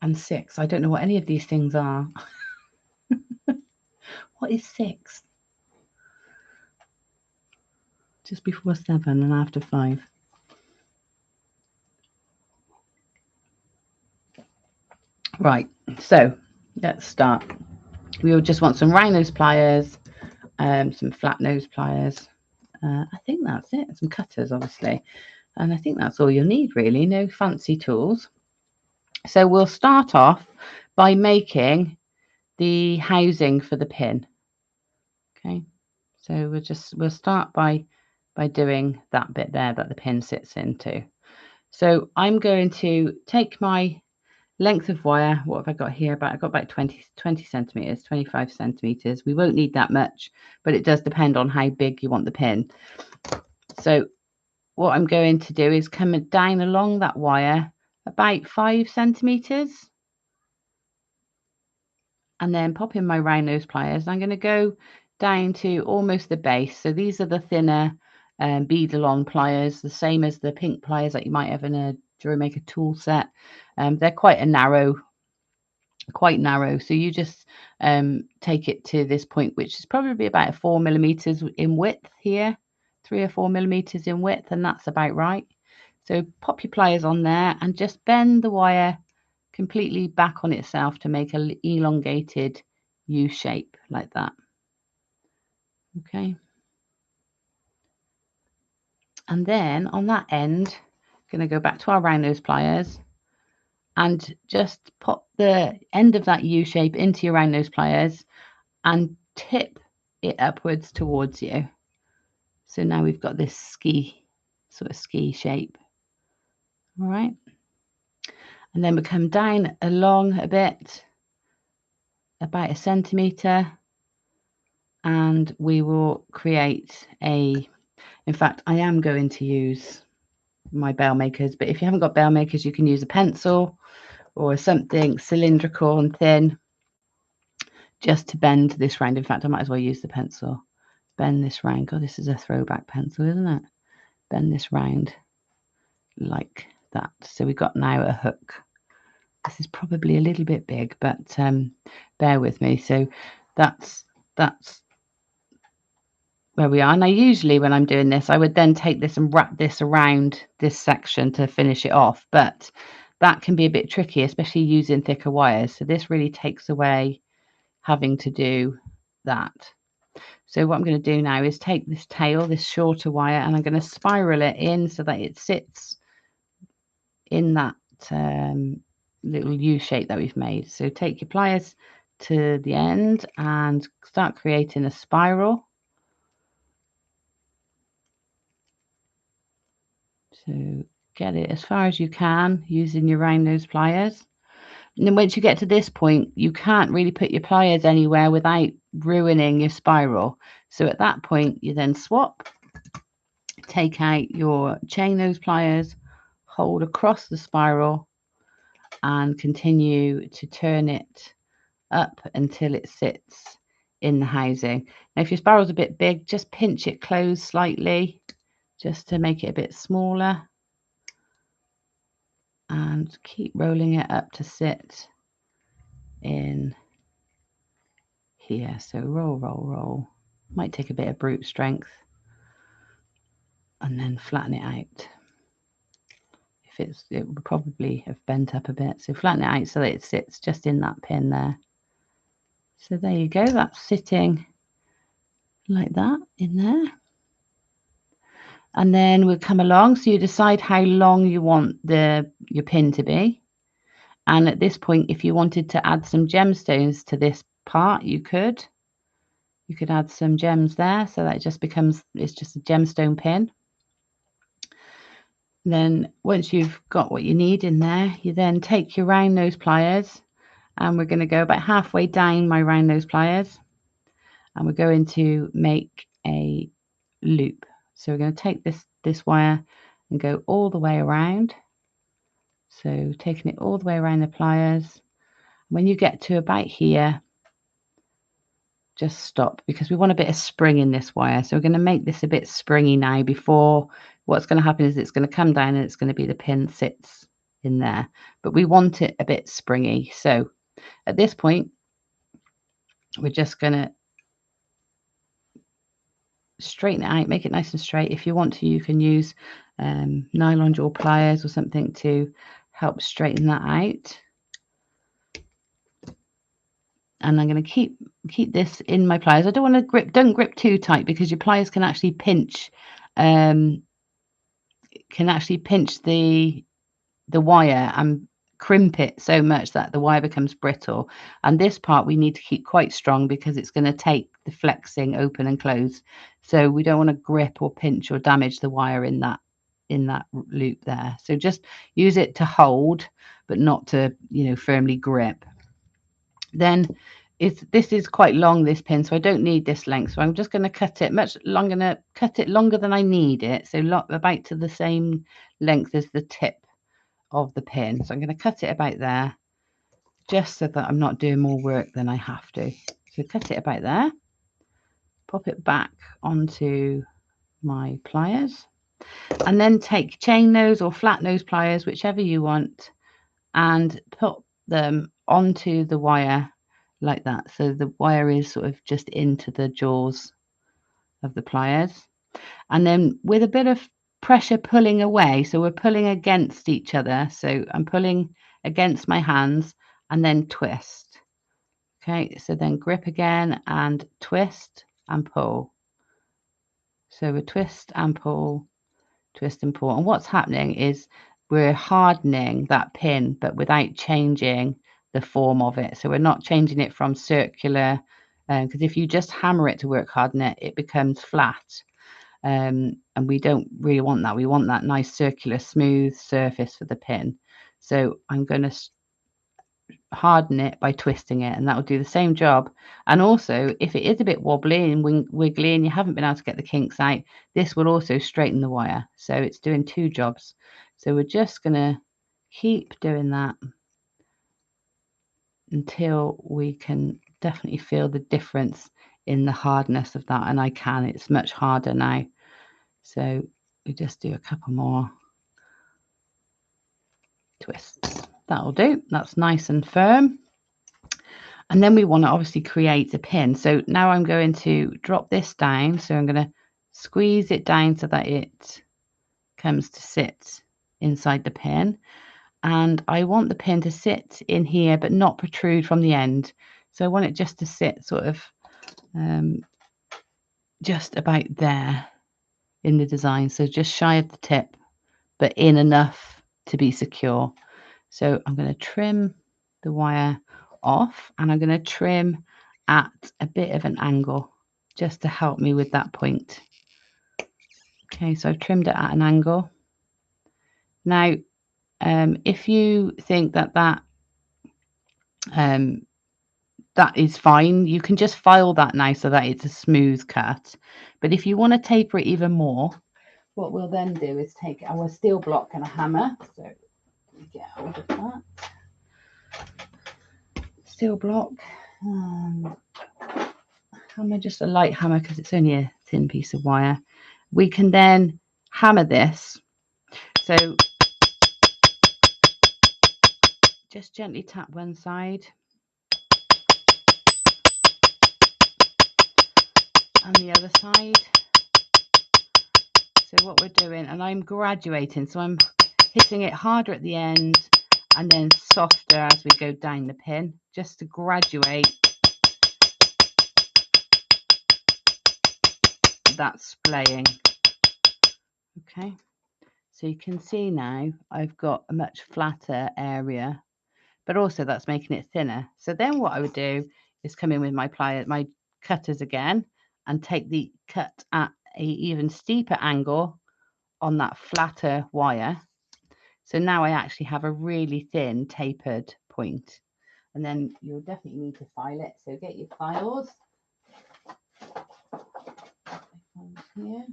and 6. I don't know what any of these things are. What is 6? Just before 7 and after 5. Right, so let's start. We will just want some round nose pliers, some flat nose pliers. I think that's it. Some cutters, obviously. And I think that's all you'll need, really. No fancy tools. So we'll start off by making the housing for the pin. Okay, so we'll start by doing that bit there that the pin sits into. So I'm going to take my length of wire. What have I got here? I've got about 20 centimeters, 25 centimeters. We won't need that much, but it does depend on how big you want the pin. So what I'm going to do is come down along that wire about 5 centimeters, and then pop in my round nose pliers. I'm going to go down to almost the base. So these are the thinner bead along pliers, the same as the pink pliers that you might have in a Jewellery-maker tool set. They're quite narrow. So you just take it to this point, which is probably about 4 millimeters in width here, 3 or 4 millimeters in width, and that's about right. So pop your pliers on there and just bend the wire completely back on itself to make an elongated U shape like that. Okay. And then on that end, going to go back to our round nose pliers and just pop the end of that U shape into your round nose pliers and tip it upwards towards you. So now we've got this sort of ski shape. All right. And then we come down along a bit, about 1 centimeter, and we will create in fact, I am going to use my bell makers, but if you haven't got bell makers, you can use a pencil or something cylindrical and thin just to bend this round. In fact, I might as well use the pencil. Bend this round. God, this is a throwback pencil, isn't it? Bend this round like that. So we've got now a hook. This is probably a little bit big, but bear with me. So that's where we are. Now, usually when I'm doing this, I would then take this and wrap this around this section to finish it off, but that can be a bit tricky, especially using thicker wires. So this really takes away having to do that. So what I'm going to do now is take this tail, this shorter wire, and I'm going to spiral it in so that it sits in that little U shape that we've made. So take your pliers to the end and start creating a spiral. So get it as far as you can using your round nose pliers. And then once you get to this point, you can't really put your pliers anywhere without ruining your spiral. So at that point, you then swap, take out your chain nose pliers, hold across the spiral, and continue to turn it up until it sits in the housing. Now, if your spiral's a bit big, just pinch it closed slightly just to make it a bit smaller. And keep rolling it up to sit in here. So roll, roll, roll. Might take a bit of brute strength. And then flatten it out. It would probably have bent up a bit. So flatten it out so that it sits just in that pin there. So there you go. That's sitting like that in there. And then we'll come along. So you decide how long you want your pin to be. And at this point, if you wanted to add some gemstones to this part, you could. You could add some gems there, so that it's just a gemstone pin. Then once you've got what you need in there, you then take your round nose pliers, and we're going to go about halfway down my round nose pliers, and we're going to make a loop. So we're going to take this wire and go all the way around. So taking it all the way around the pliers. When you get to about here, just stop, because we want a bit of spring in this wire. So we're going to make this a bit springy now. Before, what's going to happen is it's going to come down and it's going to be the pin sits in there, but we want it a bit springy. So at this point, we're just going to straighten it out, make it nice and straight. If you want to, you can use nylon jewel pliers or something to help straighten that out. And I'm going to keep this in my pliers. I don't want to grip, don't grip too tight, because your pliers can actually pinch the wire and crimp it so much that the wire becomes brittle. And this part we need to keep quite strong, because it's going to take the flexing open and close. So we don't want to grip or pinch or damage the wire in that loop there. So just use it to hold, but not to, firmly grip. Then this is quite long, this pin, so I don't need this length. So I'm just going to cut it I'm going to cut it longer than I need it. So about to the same length as the tip of the pin. So I'm going to cut it about there, just so that I'm not doing more work than I have to. So cut it about there, pop it back onto my pliers, and then take chain nose or flat nose pliers, whichever you want, and put them onto the wire like that. So the wire is sort of just into the jaws of the pliers, and then with a bit of pressure pulling away, so we're pulling against each other. So I'm pulling against my hands and then twist. Okay, so then grip again and twist and pull. So we twist and pull, twist and pull. And what's happening is we're hardening that pin, but without changing the form of it. So we're not changing it from circular, because if you just hammer it to work harden it, it becomes flat. And we don't really want that. We want that nice circular smooth surface for the pin. So I'm going to harden it by twisting it, and that will do the same job. And also, if it is a bit wobbly and wiggly and you haven't been able to get the kinks out, this will also straighten the wire. So it's doing two jobs. So we're just going to keep doing that until we can definitely feel the difference in the hardness of that. And it's much harder now. So we just do a couple more twists. That'll do. That's nice and firm. And then we want to obviously create a pin. So now I'm going to drop this down. So I'm going to squeeze it down so that it comes to sit inside the pin. And I want the pin to sit in here, but not protrude from the end. So I want it just to sit sort of just about there in the design. So just shy of the tip, but in enough to be secure. So I'm going to trim the wire off, and I'm going to trim at a bit of an angle just to help me with that point. Okay, so I've trimmed it at an angle. Now, if you think that is fine, you can just file that now so that it's a smooth cut. But if you want to taper it even more, what we'll then do is take our steel block and a hammer. So we get hold of that steel block. Hammer, just a light hammer, because it's only a thin piece of wire. We can then hammer this. So just gently tap one side and the other side. So what we're doing, and I'm graduating, so I'm hitting it harder at the end and then softer as we go down the pin, just to graduate that splaying. Okay, so you can see now I've got a much flatter area, but also that's making it thinner. So then what I would do is come in with my cutters again and take the cut at a even steeper angle on that flatter wire. So now I actually have a really thin tapered point. And then you'll definitely need to file it. So get your files. Here.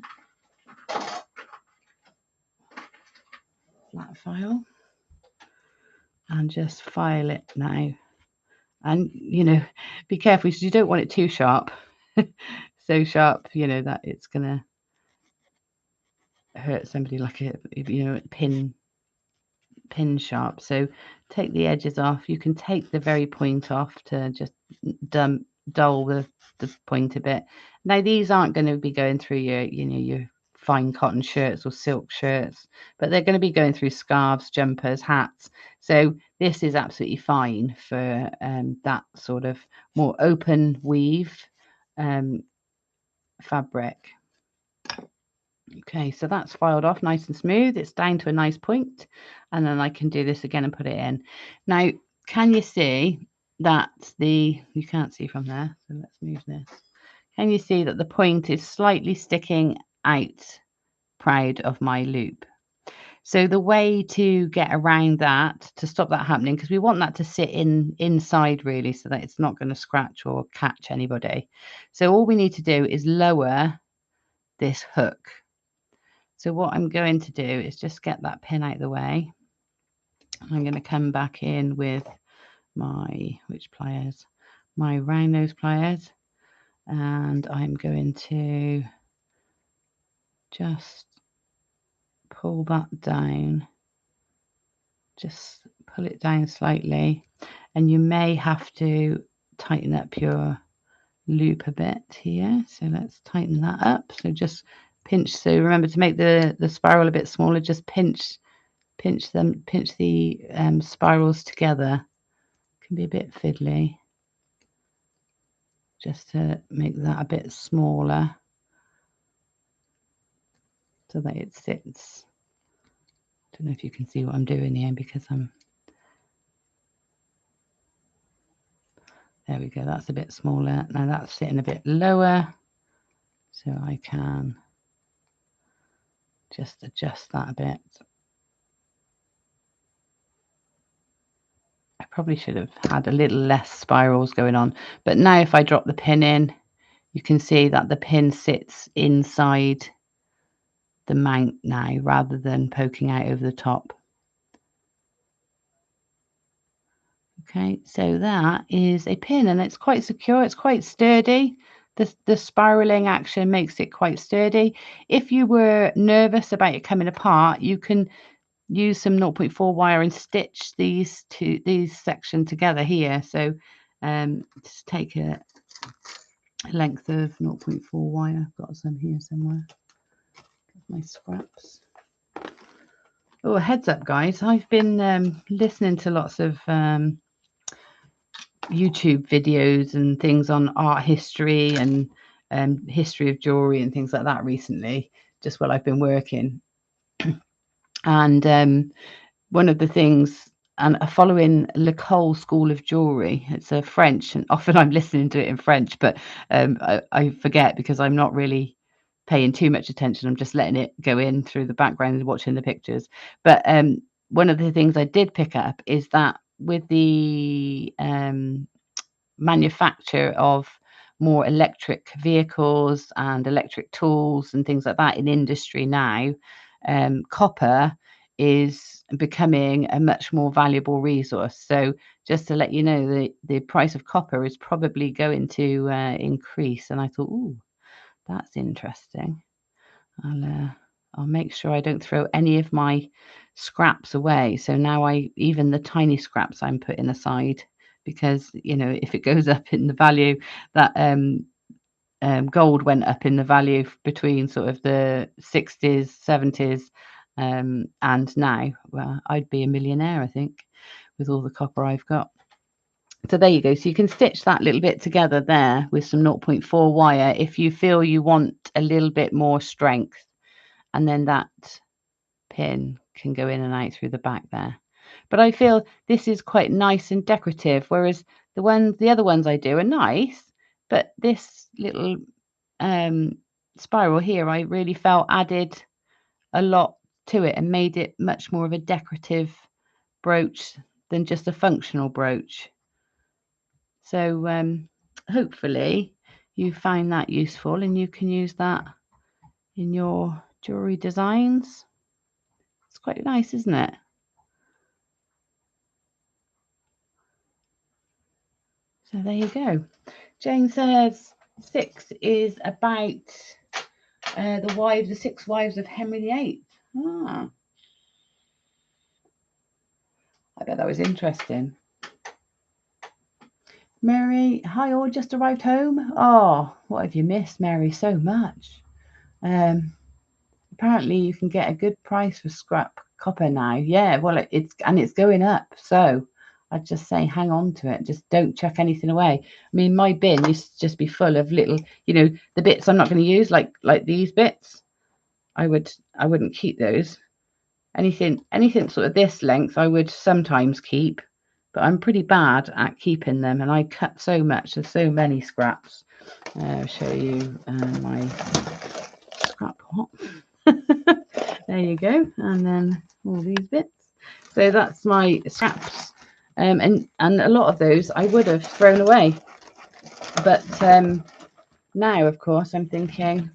Flat file. And just file it now. And, be careful, because you don't want it too sharp. So sharp, that it's going to hurt somebody, like a pin pin sharp. So take the edges off. You can take the very point off to just dull the point a bit. Now these aren't going to be going through your fine cotton shirts or silk shirts, but they're going to be going through scarves, jumpers, hats. So this is absolutely fine for that sort of more open weave fabric. Okay, so that's filed off nice and smooth. It's down to a nice point, and then I can do this again and put it in. Now, can you see that you can't see from there, so let's move this. Can you see that the point is slightly sticking out proud of my loop? So the way to get around that, to stop that happening, because we want that to sit inside really, so that it's not going to scratch or catch anybody. So all we need to do is lower this hook. So what I'm going to do is just get that pin out of the way. I'm going to come back in with my, pliers? My round nose pliers. And I'm going to just pull that down. Just pull it down slightly. And you may have to tighten up your loop a bit here. So let's tighten that up. So just pinch. So remember to make the spiral a bit smaller, just pinch the spirals together. Can be a bit fiddly, just to make that a bit smaller so that it sits. Don't know if you can see what I'm doing here, because there we go, that's a bit smaller. Now that's sitting a bit lower, so I can just adjust that a bit. I probably should have had a little less spirals going on, but now if I drop the pin in, you can see that the pin sits inside the mount now rather than poking out over the top. Okay, so that is a pin, and it's quite secure, it's quite sturdy. The spiraling action makes it quite sturdy. If you were nervous about it coming apart, you can use some 0.4 wire and stitch these sections together here. So just take a length of 0.4 wire. I've got some here somewhere. My scraps. Oh, heads up, guys. I've been listening to lots of YouTube videos and things on art history and history of jewelry and things like that recently, just while I've been working. And one of the things, and following L'École School of Jewelry, it's a French, and often I'm listening to it in French, but I forget because I'm not really paying too much attention. I'm just letting it go in through the background and watching the pictures. But one of the things I did pick up is that with the manufacture of more electric vehicles and electric tools and things like that in industry now, copper is becoming a much more valuable resource. So just to let you know, the price of copper is probably going to increase. And I thought, ooh, that's interesting. I'll make sure I don't throw any of my scraps away. So now even the tiny scraps I'm putting aside, because if it goes up in the value, that gold went up in the value between sort of the 60s, 70s, and now, well, I'd be a millionaire, I think, with all the copper I've got. So there you go. So you can stitch that little bit together there with some 0.4 wire if you feel you want a little bit more strength, and then that pin can go in and out through the back there. But I feel this is quite nice and decorative, whereas the other ones I do are nice, but this little spiral here I really felt added a lot to it and made it much more of a decorative brooch than just a functional brooch. So hopefully you find that useful and you can use that in your jewelry designs. It's quite nice, isn't it? So there you go. Jane says 6 is about the 6 wives of Henry VIII. Ah. I bet that was interesting. Mary, hi all, just arrived home. Oh, what have you missed, Mary? So much. Apparently you can get a good price for scrap copper now. Yeah, well, it's going up. So I'd just say hang on to it. Just don't chuck anything away. I mean, my bin used to just be full of little, you know, the bits I'm not going to use, like these bits. I wouldn't keep those. Anything sort of this length I would sometimes keep, but I'm pretty bad at keeping them, and I cut so much. There's so many scraps. I'll show you my scrap pot. There you go, and then all these bits. So that's my scraps, and a lot of those I would have thrown away, but now of course I'm thinking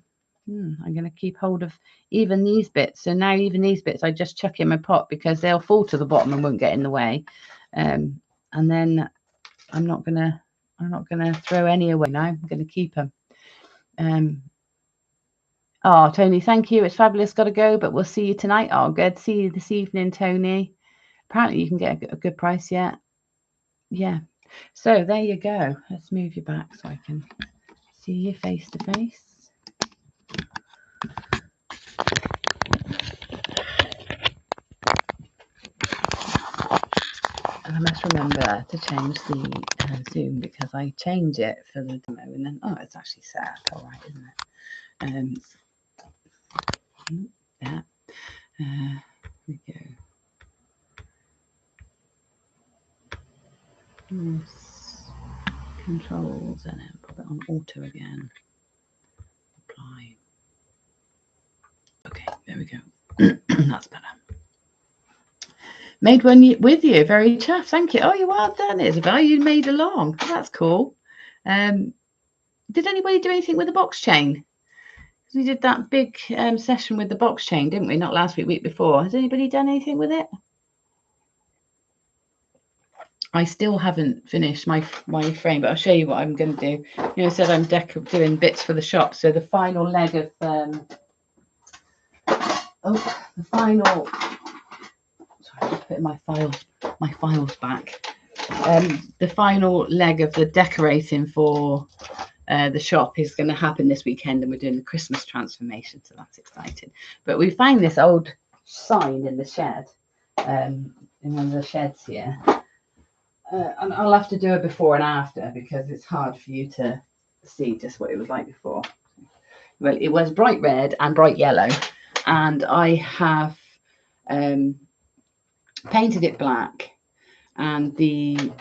I'm going to keep hold of even these bits. So now even these bits I just chuck in my pot because they'll fall to the bottom and won't get in the way, and then I'm not gonna throw any away now. I'm going to keep them. Oh, Tony, thank you. It's fabulous. Got to go, but we'll see you tonight. Oh, good. See you this evening, Tony. Apparently you can get a good price yet. Yeah. So there you go. Let's move you back so I can see you face to face. And I must remember to change the Zoom because I change it for the demo and then, oh, it's actually set up all right, isn't it? Yeah. Here we go. Yes. Controls and then put it on auto again. Apply. Okay, there we go. That's better. Made one with you. Very chuffed. Thank you. Oh, you're well done, Isabel. You made along. That's cool. Did anybody do anything with the box chain? We did that big session with the box chain, didn't we? Not last week before. Has anybody done anything with it? I still haven't finished my frame, but I'll show you what I'm going to do. You know, I said I'm doing bits for the shop. So the final leg of the final. Sorry, I'm just putting my files back. The final leg of the decorating for the shop is going to happen this weekend, and we're doing the Christmas transformation, so that's exciting. But we found this old sign in the shed, in one of the sheds here, and I'll have to do a before and after because it's hard for you to see just what it was like before. Well, it was bright red and bright yellow, and I have painted it black, and the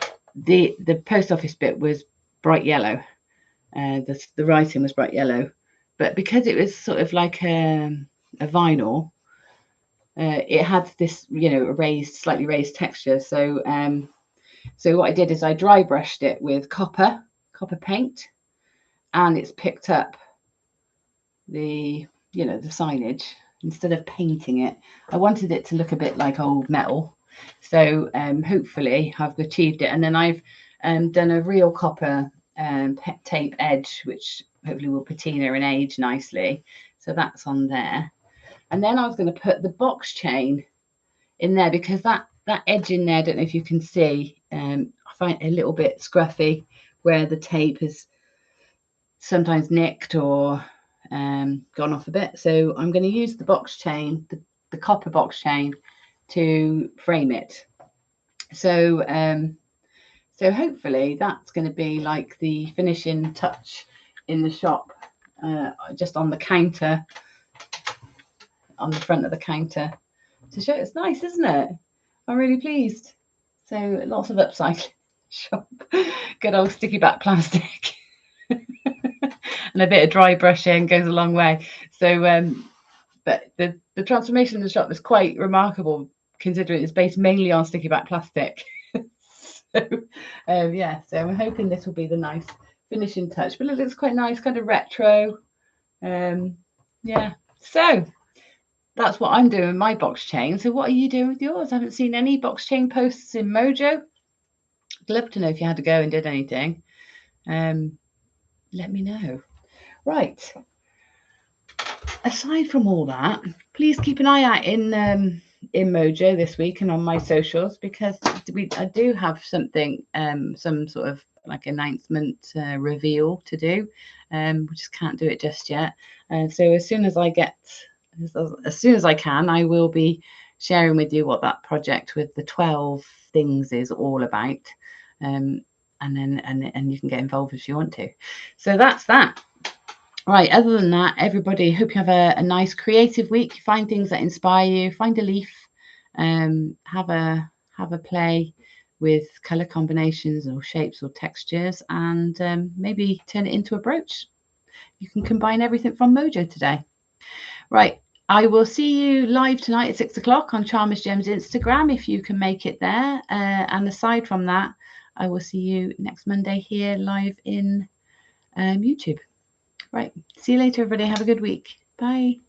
post office bit was bright yellow. The writing was bright yellow, but because it was sort of like a vinyl, it had this, you know, slightly raised texture. So so what I did is I dry brushed it with copper paint, and it's picked up the, you know, the signage instead of painting it. I wanted it to look a bit like old metal, so hopefully I've achieved it. And then I've done a real copper tape edge, which hopefully will patina and age nicely. So that's on there. And then I was going to put the box chain in there because that edge in there, I don't know if you can see, I find a little bit scruffy where the tape is sometimes nicked or gone off a bit. So I'm going to use the box chain, the copper box chain, to frame it. So so hopefully that's going to be like the finishing touch in the shop, just on the counter, on the front of the counter, to show it's nice, isn't it? I'm really pleased. So lots of upcycling shop. Good old sticky back plastic. And a bit of dry brushing goes a long way. So but the transformation in the shop is quite remarkable considering it's based mainly on sticky back plastic. So yeah, so I'm hoping this will be the nice finishing touch, but it looks quite nice, kind of retro. Yeah, so that's what I'm doing with my box chain. So what are you doing with yours? I haven't seen any box chain posts in Mojo. I'd love to know if you had to go and did anything. Let me know. Right, aside from all that, please keep an eye out in in Mojo this week and on my socials, because I do have something, some sort of like announcement reveal to do. We just can't do it just yet. So as soon as I get, as soon as I can, I will be sharing with you what that project with the 12 things is all about. And then you can get involved if you want to. So that's that. Right, other than that, everybody, hope you have a nice creative week. Find things that inspire you. Find a leaf. Have a play with color combinations or shapes or textures, and maybe turn it into a brooch. You can combine everything from Mojo today. Right, I will see you live tonight at 6 o'clock on Charmers Gems Instagram if you can make it there. And aside from that, I will see you next Monday here live in YouTube. Right. See you later, everybody. Have a good week. Bye.